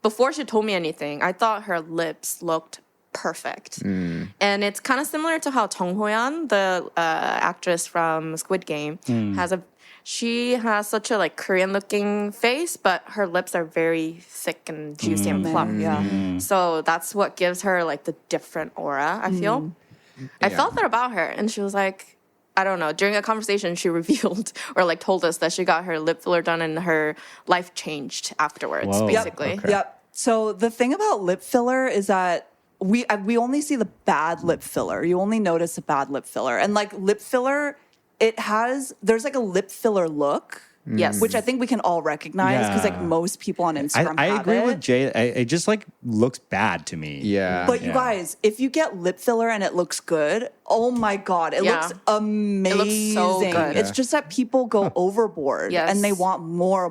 before she told me anything, I thought her lips looked perfect. And it's kind of similar to how Jung Ho-yeon, the actress from Squid Game, she has such a like Korean looking face, but her lips are very thick and juicy and plump. Yeah. So that's what gives her like the different aura, I feel. I felt that about her, and she was like, I don't know, during a conversation she revealed or like told us that she got her lip filler done and her life changed afterwards, Whoa. basically. Okay. Yep. So the thing about lip filler is that we only see the bad lip filler. You only notice a bad lip filler. And like lip filler, there's like a lip filler look. Yes. Which I think we can all recognize because like Yeah. most people on Instagram I have agree it. with Jay. It just like looks bad to me. Yeah. But you guys, if you get lip filler and it looks good, oh my God, it Yeah. looks amazing. so good. It's just that people go overboard Yes. and they want more.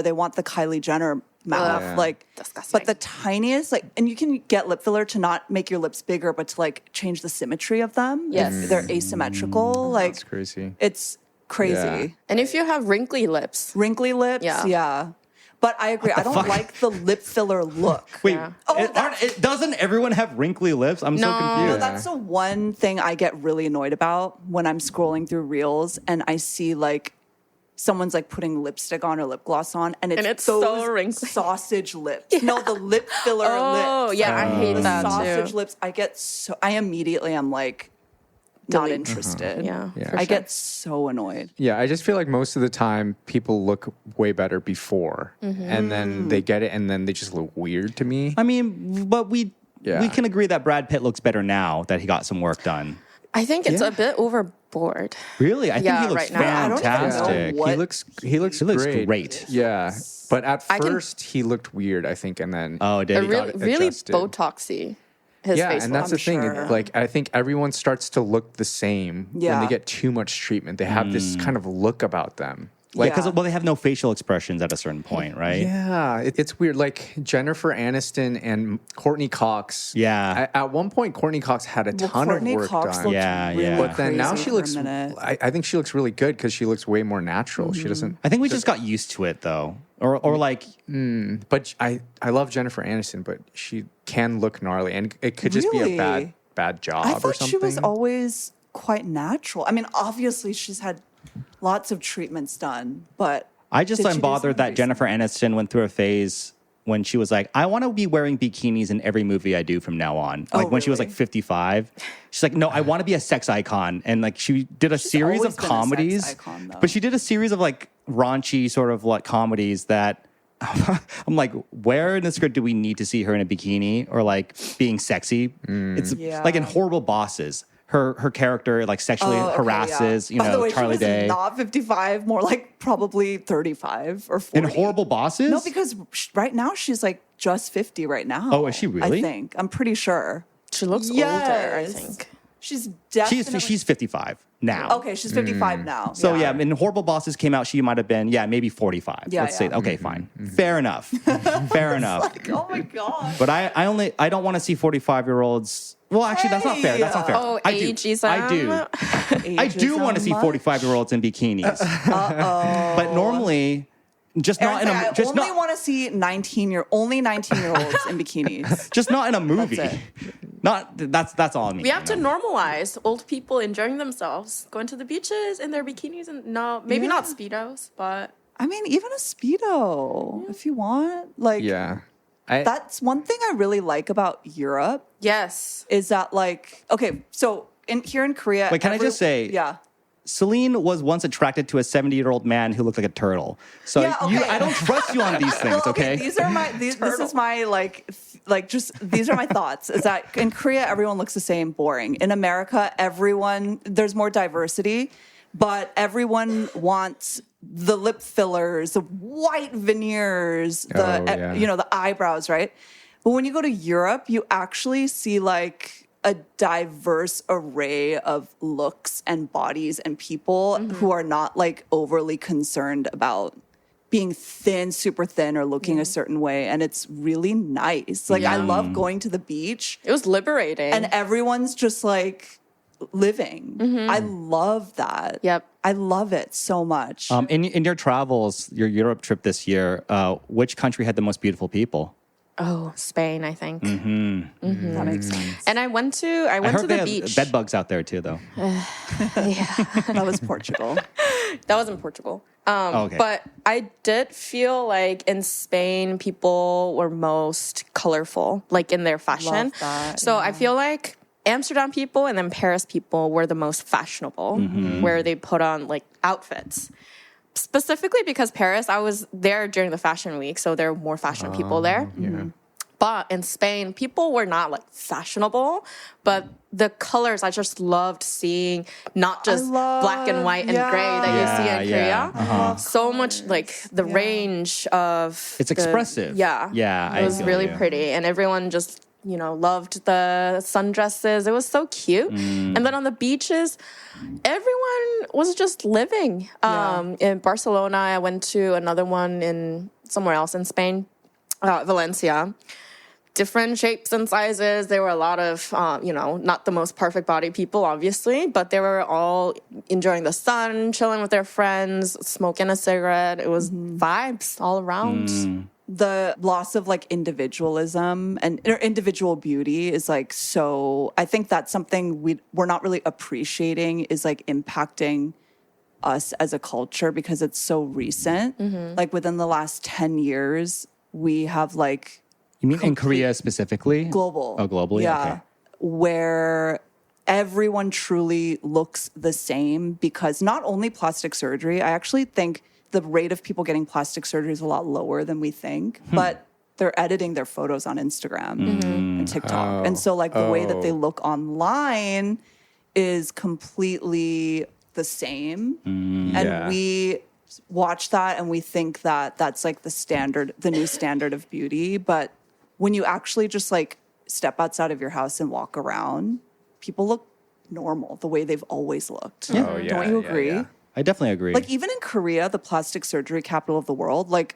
They want the Kylie Jenner mouth. Yeah. Like, Disgusting. but the tiniest, like, and you can get lip filler to not make your lips bigger, but to like change the symmetry of them. Yes. If they're asymmetrical. Like, That's crazy. it's crazy. Yeah. And if you have wrinkly lips, Wrinkly lips, Yeah. yeah. But I agree. I don't fuck? like the lip filler look. Wait, Yeah. doesn't everyone have wrinkly lips? I'm so No. confused. No, that's the one thing I get really annoyed about when I'm scrolling through reels and I see like someone's like putting lipstick on or lip gloss on and it's so those wrinkly. sausage lips. No, the lip filler oh lips. yeah, I hate The that sausage too. lips. I immediately am like not Delete. interested. Yeah, Yeah. for I sure. get so annoyed. Yeah, I just feel like most of the time people look way better before, and then they get it, and then they just look weird to me. I mean, but we can agree that Brad Pitt looks better now that he got some work done. I think it's Yeah. a bit overboard. Really, I think Yeah, he looks right now. I don't even know fantastic. what- He looks looks great. great. Yeah, but at I can- first he looked weird, I think, and then Oh, did A he? really, really adjusted. Botoxy. His yeah, face and that's looks. the thing. sure. Like, I think everyone starts to look the same when Yeah. they get too much treatment. They have this kind of look about them. Like, Because they have no facial expressions at a certain point, right? yeah, it's weird. Like Jennifer Aniston and Courtney Cox. Yeah. At one point, Courtney Cox had a ton Courtney of work Cox done. looked Yeah, really yeah. But then now crazy she for a looks. minute. I think she looks really good because she looks way more natural. She doesn't. I think we just got used to it though, or like But I love Jennifer Aniston, but she can look gnarly, and it could just be Really? a bad job I or thought something. she was always quite natural. I mean, obviously she's had lots of treatments done, but I just did am she do bothered some that Jennifer Aniston went through a phase when she was like, I want to be wearing bikinis in every movie I do from now on. Like when she was like 55, she's like, no, I want to be a sex icon. And like she did a series of comedies, icon, but she did a series of like raunchy sort of like comedies that I'm like, where in the script do we need to see her in a bikini or like being sexy? It's like in Horrible Bosses. Her character like sexually harasses, By the way, Charlie she was Day. not 55, more like probably 35 or 40. In Horrible Bosses? No, because right now she's like just 50 right now. Oh, is she really? I think. I'm pretty sure. She looks older, I think. She's definitely... She's 55 now. Okay, she's 55 now. So yeah, when Horrible Bosses came out, she might have been, maybe 45. Yeah, Let's say, okay, fine. Fair enough. Fair enough. Like, oh my God. But I don't want to see 45-year-olds. Well, actually, that's not fair. That's not fair. Oh, ageism. I do want to see 45-year-olds in bikinis. But normally, just not in a... I only want to see 19-year-olds in bikinis. Just not in a movie. That's all I mean. We have to normalize old people enjoying themselves, going to the beaches in their bikinis, and maybe not Speedos, but... I mean, even a Speedo, if you want. Like, that's one thing I really like about Europe. Yes. Is that like, okay, so here in Korea... Wait, can I just say... Yeah. Celine was once attracted to a 70-year-old man who looked like a turtle. So I don't trust you on these things, okay? These are my this is my these are my thoughts. Is that in Korea everyone looks the same, boring. In America, there's more diversity, but everyone wants the lip fillers, the white veneers, the eyebrows, right? But when you go to Europe, you actually see like a diverse array of looks and bodies and people who are not like overly concerned about being thin, super thin, or looking a certain way. And it's really nice. Like I love going to the beach. It was liberating. And everyone's just like living. I love that. Yep. I love it so much. In your travels, your Europe trip this year, which country had the most beautiful people? Oh, Spain, I think. That makes sense. And I went to the beach. Bed bugs out there too, though. That was Portugal. That was in Portugal. Okay. But I did feel like in Spain, people were most colorful, like in their fashion. Love that, so I feel like Amsterdam people and then Paris people were the most fashionable, where they put on like outfits. Specifically because Paris, I was there during the fashion week, so there were more fashion people there. Yeah. But in Spain, people were not like fashionable, but the colors I just loved seeing, not just black and white and gray that you see in Korea. So much like the range of It's expressive. Yeah. It was really pretty, and everyone just loved the sundresses. It was so cute. And then on the beaches, everyone was just living. In Barcelona, I went to another one in somewhere else in Spain, Valencia. Different shapes and sizes. There were a lot of, not the most perfect body people, obviously, but they were all enjoying the sun, chilling with their friends, smoking a cigarette. It was vibes all around. The loss of like individualism and individual beauty is like so. I think that's something we're not really appreciating is like impacting us as a culture because it's so recent. Like within the last 10 years, we have like. You mean in Korea specifically? Global. Oh, globally? Yeah. Okay. Where everyone truly looks the same because not only plastic surgery, I actually think the rate of people getting plastic surgery is a lot lower than we think, but they're editing their photos on Instagram and TikTok. And so like the way that they look online is completely the same. And we watch that and we think that that's like the new standard of beauty. But when you actually just like step outside of your house and walk around, people look normal the way they've always looked. Oh, yeah, Don't you agree? yeah. I definitely agree. Like even in Korea, the plastic surgery capital of the world, like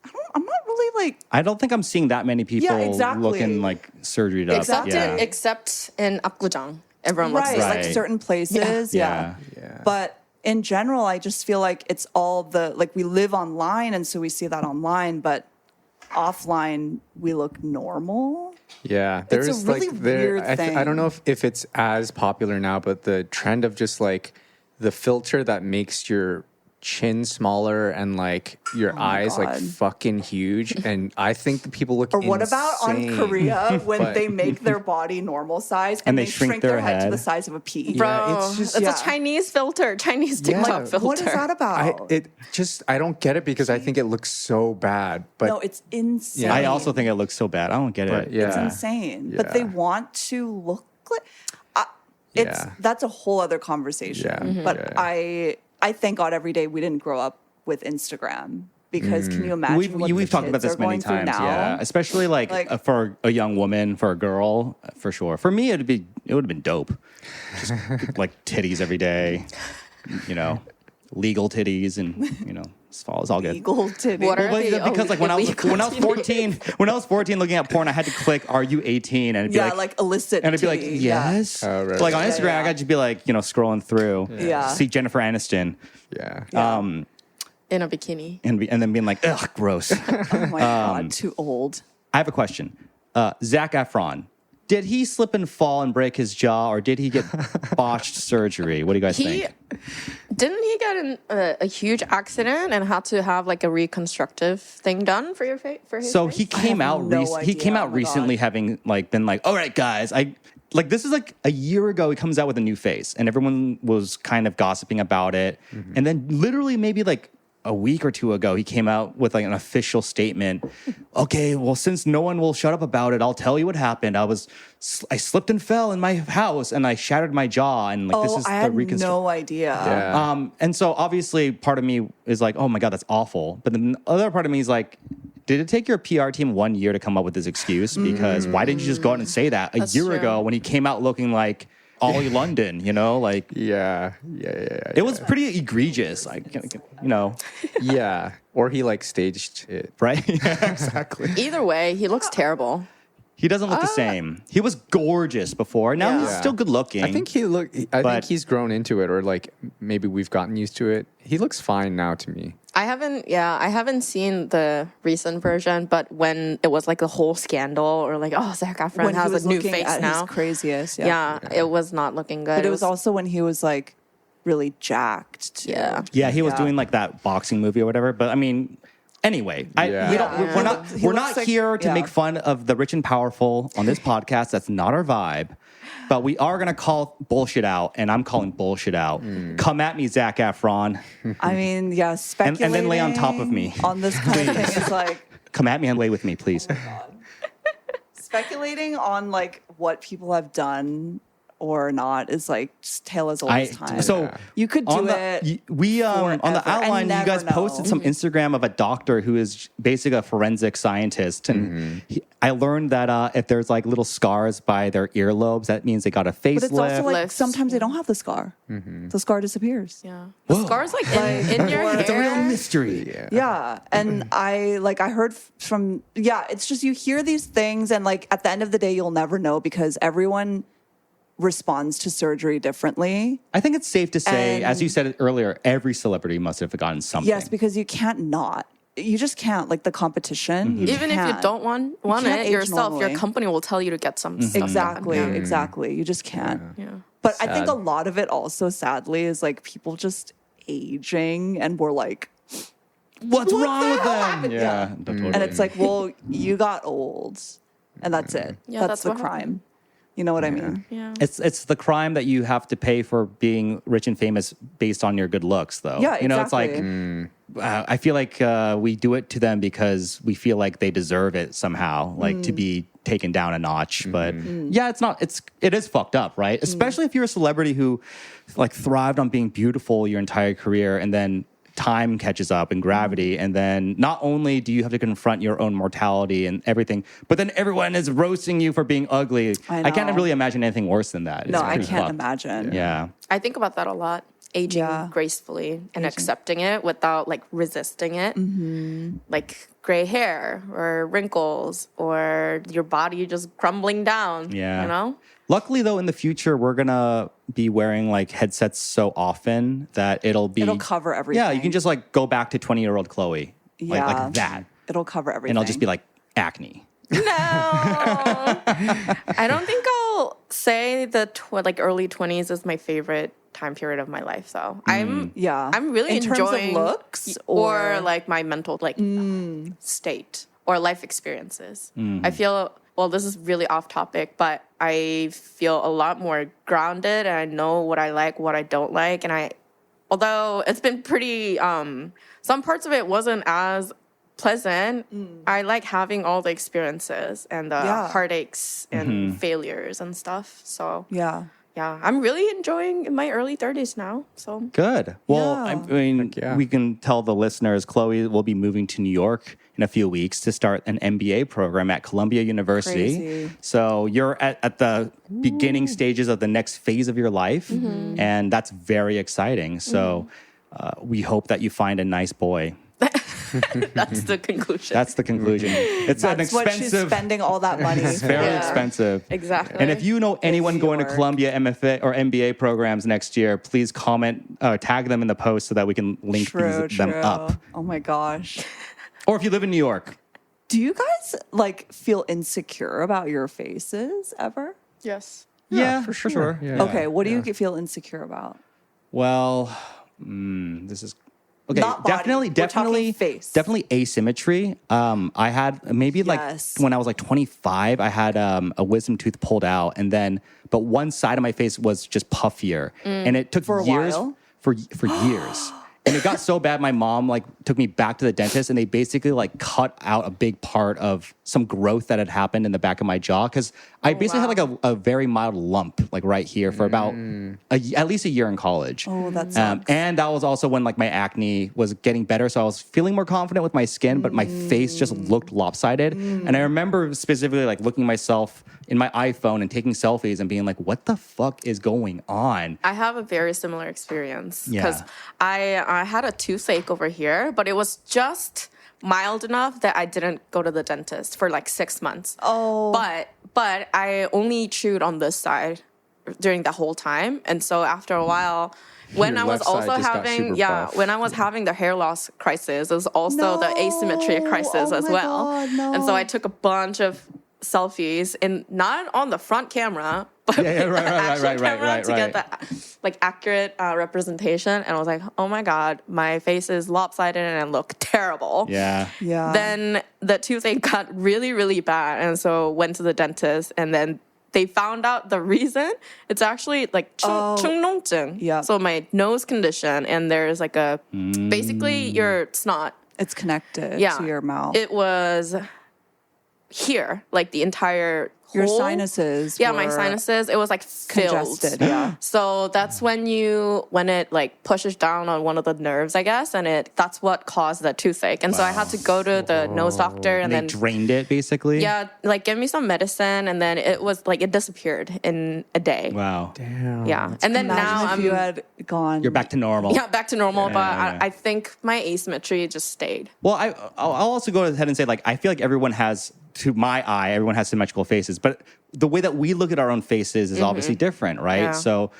I'm not really like I don't think I'm seeing that many people looking like surgeryed up. Except in Apgujeong. Everyone looks right, the like same. certain places, yeah. But in general, I just feel like it's all we live online, and so we see that online, but offline we look normal. Yeah, It's a really weird thing. I don't know if it's as popular now, but the trend of just like the filter that makes your chin smaller and like your eyes like God. fucking huge, and I think the people look Or what about on insane. Korea when But- they make their body normal size and And they they shrink shrink their their head to head. the size of a pea? Bro, Yeah, it's just- yeah. a Chinese filter, Chinese TikTok Yeah. filter. What is that about? I don't get it because I think it looks so bad. But No, it's insane. Yeah. I also think it looks so bad. I don't get But it. yeah. It's insane. But they Yeah. want to look like Yeah. that's a whole other conversation. Yeah. Mhm. But Yeah. I thank God every day we didn't grow up with Instagram because can you imagine what We've the talked about kids this are many going through times, now? yeah. Especially like, Like- for a young woman, for a girl, for sure. For me, it would have been dope. Just like titties every day, you know, legal titties, and you know, it's all good. Legal titty. What are Well, the because like when I was illegal 14 looking at porn, I had to click, "Are you 18?" And it'd be like illicit and it'd be like, titty, yeah. yes. Oh, right. Like on Yeah, Instagram, yeah. I got to be like, you know, scrolling through, Yeah. see Jennifer Aniston, yeah. in a bikini. and then being like, ugh, gross. Oh my God, too old. I have a question. Zac Effron, did he slip and fall and break his jaw, or did he get botched surgery? What do you guys think? Didn't he get in a huge accident and had to have like a reconstructive thing done for your face? For his So face? he came have out. no He came idea. out Oh my recently, God. having like been like, "All right, guys, this is like a year ago. He comes out with a new face, and everyone was kind of gossiping about it. And then literally maybe like a week or two ago, he came out with like an official statement. Okay, well, since no one will shut up about it, I'll tell you what happened. I slipped and fell in my house, and I shattered my jaw, and like this is I the had reconstruction. no idea. Yeah. And so obviously part of me is like, oh my God, that's awful. But then the other part of me is like, did it take your PR team 1 year to come up with this excuse? Because why didn't you just go out and say that a That's year true. ago when he came out looking like Ollie London, you know? Like, yeah. it was pretty egregious, like, you know, Yeah. Or he like staged it. right? Yeah, exactly. Either way, he looks terrible. He doesn't look the same. He was gorgeous before. Now he's Yeah. still good looking. I think I think he's grown into it, or like maybe we've gotten used to it. He looks fine now to me. I haven't seen the recent version, but when it was like the whole scandal or like, oh, Zac Effron When he has was a new looking face at now. his craziest. Yeah, it was not looking good. But it was also when he was like really jacked too. Yeah. Yeah, he was Yeah. doing like that boxing movie or whatever. But I mean, anyway, Yeah. we don't, Yeah. we're not He we're looks not like- here to yeah. make fun of the rich and powerful on this podcast. That's not our vibe. But we are gonna call bullshit out, and I'm calling bullshit out. Come at me, Zac Efron. I mean, yeah, speculating and then lay on top of me. on this kind of thing is like Come at me and lay with me, please. speculating on like what people have done or not is like just tale as old as time. So you could do on it. we on forever the outline, and you never guys posted know. some Instagram of a doctor who is basically a forensic scientist, and I learned that if there's like little scars by their earlobes, that means they got a But it's also facelift. like Lifts. sometimes they don't have the scar. The scar disappears. Yeah. The scars like in your hair. It's a real mystery. Yeah. And I heard from, it's just you hear these things and like at the end of the day, you'll never know because everyone responds to surgery differently. I think it's safe to say, as And- you said earlier, every celebrity must have gotten something. Yes, because you can't not. You just can't. Like the competition. You Even if you can't. don't want can't it age yourself, your normally. company will tell you to get some stuff. Exactly, Yeah. exactly. You just can't. Yeah. But I think Sad. a lot of it also, sadly, is like people just aging and we're like, What's wrong with them? happened? Yeah, Yeah. totally. and it's like, well, you got old, and that's it. Yeah, that's that's the what crime. happened. You know what I mean? Yeah. It's the crime that you have to pay for being rich and famous based on your good looks, though. Yeah, you know, it's like exactly. I feel like we do it to them because we feel like they deserve it somehow, like to be taken down a notch. But yeah, it is fucked up, right? Especially if you're a celebrity who like thrived on being beautiful your entire career, and then time catches up and gravity, and then not only do you have to confront your own mortality and everything, but then everyone is roasting you for being ugly. I can't know. really imagine anything worse than that. No, It's I pretty can't fucked. imagine. Yeah. I think about that a lot. Aging Yeah. gracefully and accepting it without like resisting it. Like gray hair or wrinkles or your body just crumbling down. Yeah. You know? Luckily, though, in the future, we're gonna be wearing like headsets so often that it'll cover Yeah, you everything. can just like go back to 20-year-old Chloe, like that, It'll cover everything. and I'll just be like acne. No. I don't think I'll say the like early 20s is my favorite time period of my life. So I'm really in terms enjoying of looks or like my mental state or life experiences. I feel, well, this is really off topic, but I feel a lot more grounded and I know what I like, what I don't like. And although it's been pretty, some parts of it wasn't as pleasant, I like having all the experiences and the heartaches and failures and stuff. So yeah, I'm really enjoying my early 30s now. So good. Well, I mean, we can tell the listeners, Khloe will be moving to New York in a few weeks to start an MBA program at Columbia University. Crazy. So you're at the beginning stages of the next phase of your life, and that's very exciting. So we hope that you find a nice boy. That's the conclusion. That's the conclusion. It's an expensive. What she's spending all that money. It's very expensive. Exactly. And if you know anyone going to Columbia MFA or MBA programs next year, please comment, tag them in the post so that we can link them up. Oh my gosh. Or if you live in New York. Do you guys like feel insecure about your faces ever? Yes. Yeah, for sure. Yeah. Okay, what do you feel insecure about? Well, this is okay. Not body. Definitely face. Definitely asymmetry. I had maybe like when I was like 25, I had a wisdom tooth pulled out, but one side of my face was just puffier, and it took For a years while? for years. And it got so bad, my mom like took me back to the dentist, and they basically like cut out a big part of some growth that had happened in the back of my jaw, because I basically had like a very mild lump like right here for about at least a year in college. Oh, that sucks. And that was also when like my acne was getting better, so I was feeling more confident with my skin, but my face just looked lopsided. And I remember specifically like looking at myself in my iPhone and taking selfies and being like, what the fuck is going on? I have a very similar experience because I had a toothache over here, but it was just mild enough that I didn't go to the dentist for like 6 months. Oh. But I only chewed on this side during the whole time. And so after a while, when Your I was left side also just got having, super buff. when I was having the hair loss crisis, it was also the asymmetry crisis as well. God, no. And so I took a bunch of selfies, and not on the front camera, but right, to get the like accurate representation. And I was like, oh my God, my face is lopsided and I look terrible. Yeah. Then the toothache got really, really bad. And so went to the dentist, and then they found out the reason. It's actually like 충농증. Yeah. So my nose condition, and there's like basically your snot. It's connected to your mouth. It was here, like the entire your hole. Sinuses. Yeah, my sinuses. It was like filled. Congested. Yeah. So that's when it like pushes down on one of the nerves, I guess, and that's what caused the toothache. And so I had to go to the nose doctor, and They then drained it basically. yeah, like give me some medicine, and then it was like it disappeared in a day. Wow. Damn. Yeah, and then now Imagine if you had gone. You're back to normal. yeah, back to normal. But I think my asymmetry just stayed. Well, I'll also go ahead and say, like, I feel like everyone has, to my eye, everyone has symmetrical faces, but the way that we look at our own faces is obviously different, right? Yeah. So,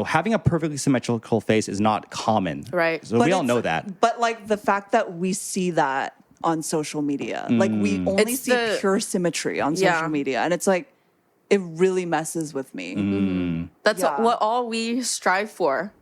having a perfectly symmetrical face is not common. Right. So we all know that. But like the fact that we see that on social media, like we only It's see pure symmetry on social media, and it's like, it really messes with me. That's what all we strive for.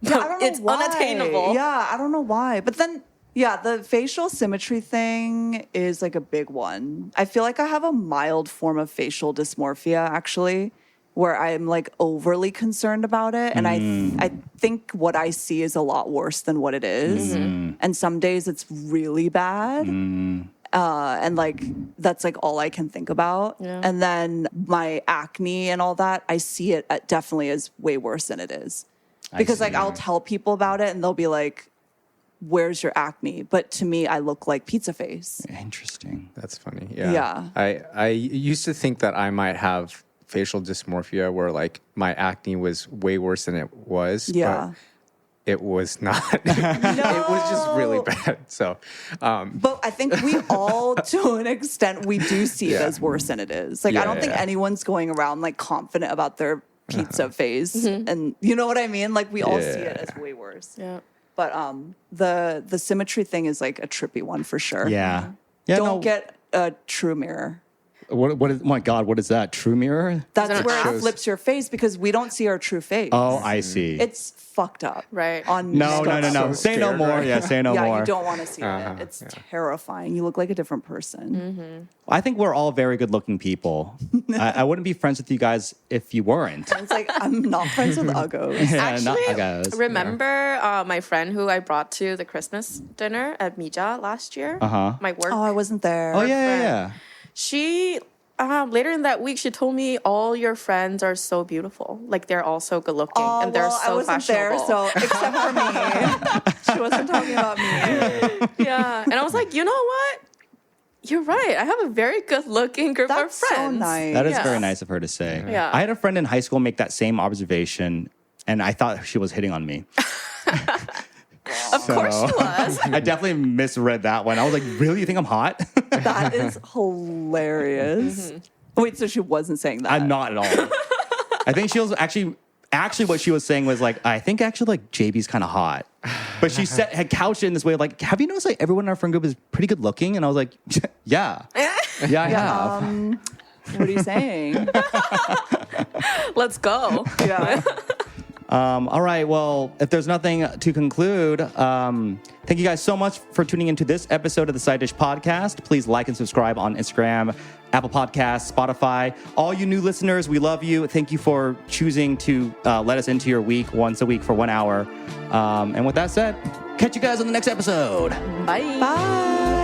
Yeah, I don't know It's why. unattainable. Yeah, I don't know why. But then, the facial symmetry thing is like a big one. I feel like I have a mild form of facial dysmorphia, actually, where I'm like overly concerned about it. And I think what I see is a lot worse than what it is. And some days it's really bad. And like, that's like all I can think about. Yeah. And then my acne and all that, I see it definitely as way worse than it is. Because like I'll tell people about it and they'll be like, where's your acne? But to me, I look like pizza face. Interesting. That's funny. Yeah. I used to think that I might have facial dysmorphia where like my acne was way worse than it was. Yeah. But it was not. It was just really bad. So, but I think we all, to an extent, we do see it as worse than it is. Like, I don't think anyone's going around like confident about their pizza face. And you know what I mean? Like, we all see it as way worse. Yeah. But the symmetry thing is like a trippy one for sure. Yeah. Don't get a true mirror. What is? My God, what is that? True mirror? That's it where it shows- flips your face because we don't see our true face. Oh, I see. It's fucked up. Right. On no. So Say no scared, more. right? Yeah, say no yeah, more. you don't want to see it. It's terrifying. You look like a different person. I think we're all very good-looking people. I wouldn't be friends with you guys if you weren't. It's like I'm not friends with uggos. Yeah, not Actually, guys. remember my friend who I brought to the Christmas dinner at Mija last year? My work. Oh, I wasn't there. Oh yeah, friend. yeah. She later in that week she told me all your friends are so beautiful, like they're all so good looking and they're well, so I wasn't there, fashionable. so except for me, she wasn't talking about me. Yeah, and I was like, you know what? You're right. I have a very good looking group That's of so friends. nice. That is Yeah. very nice of her to say. Yeah. I had a friend in high school make that same observation, and I thought she was hitting on me. Of course she was. I definitely misread that one. I was like, really? You think I'm hot? That is hilarious. Wait, so she wasn't saying that? I'm not at all. I think she was actually what she was saying was like, I think actually like JB's kind of hot. But she had couched it in this way of like, have you noticed like everyone in our friend group is pretty good looking? And I was like, yeah. Yeah, I have. What are you saying? Let's go. Yeah. All right. Well, if there's nothing to conclude, thank you guys so much for tuning into this episode of the Side Dish Podcast. Please like and subscribe on Instagram, Apple Podcasts, Spotify. All you new listeners, we love you. Thank you for choosing to let us into your week once a week for 1 hour. And with that said, catch you guys on the next episode. Bye. Bye.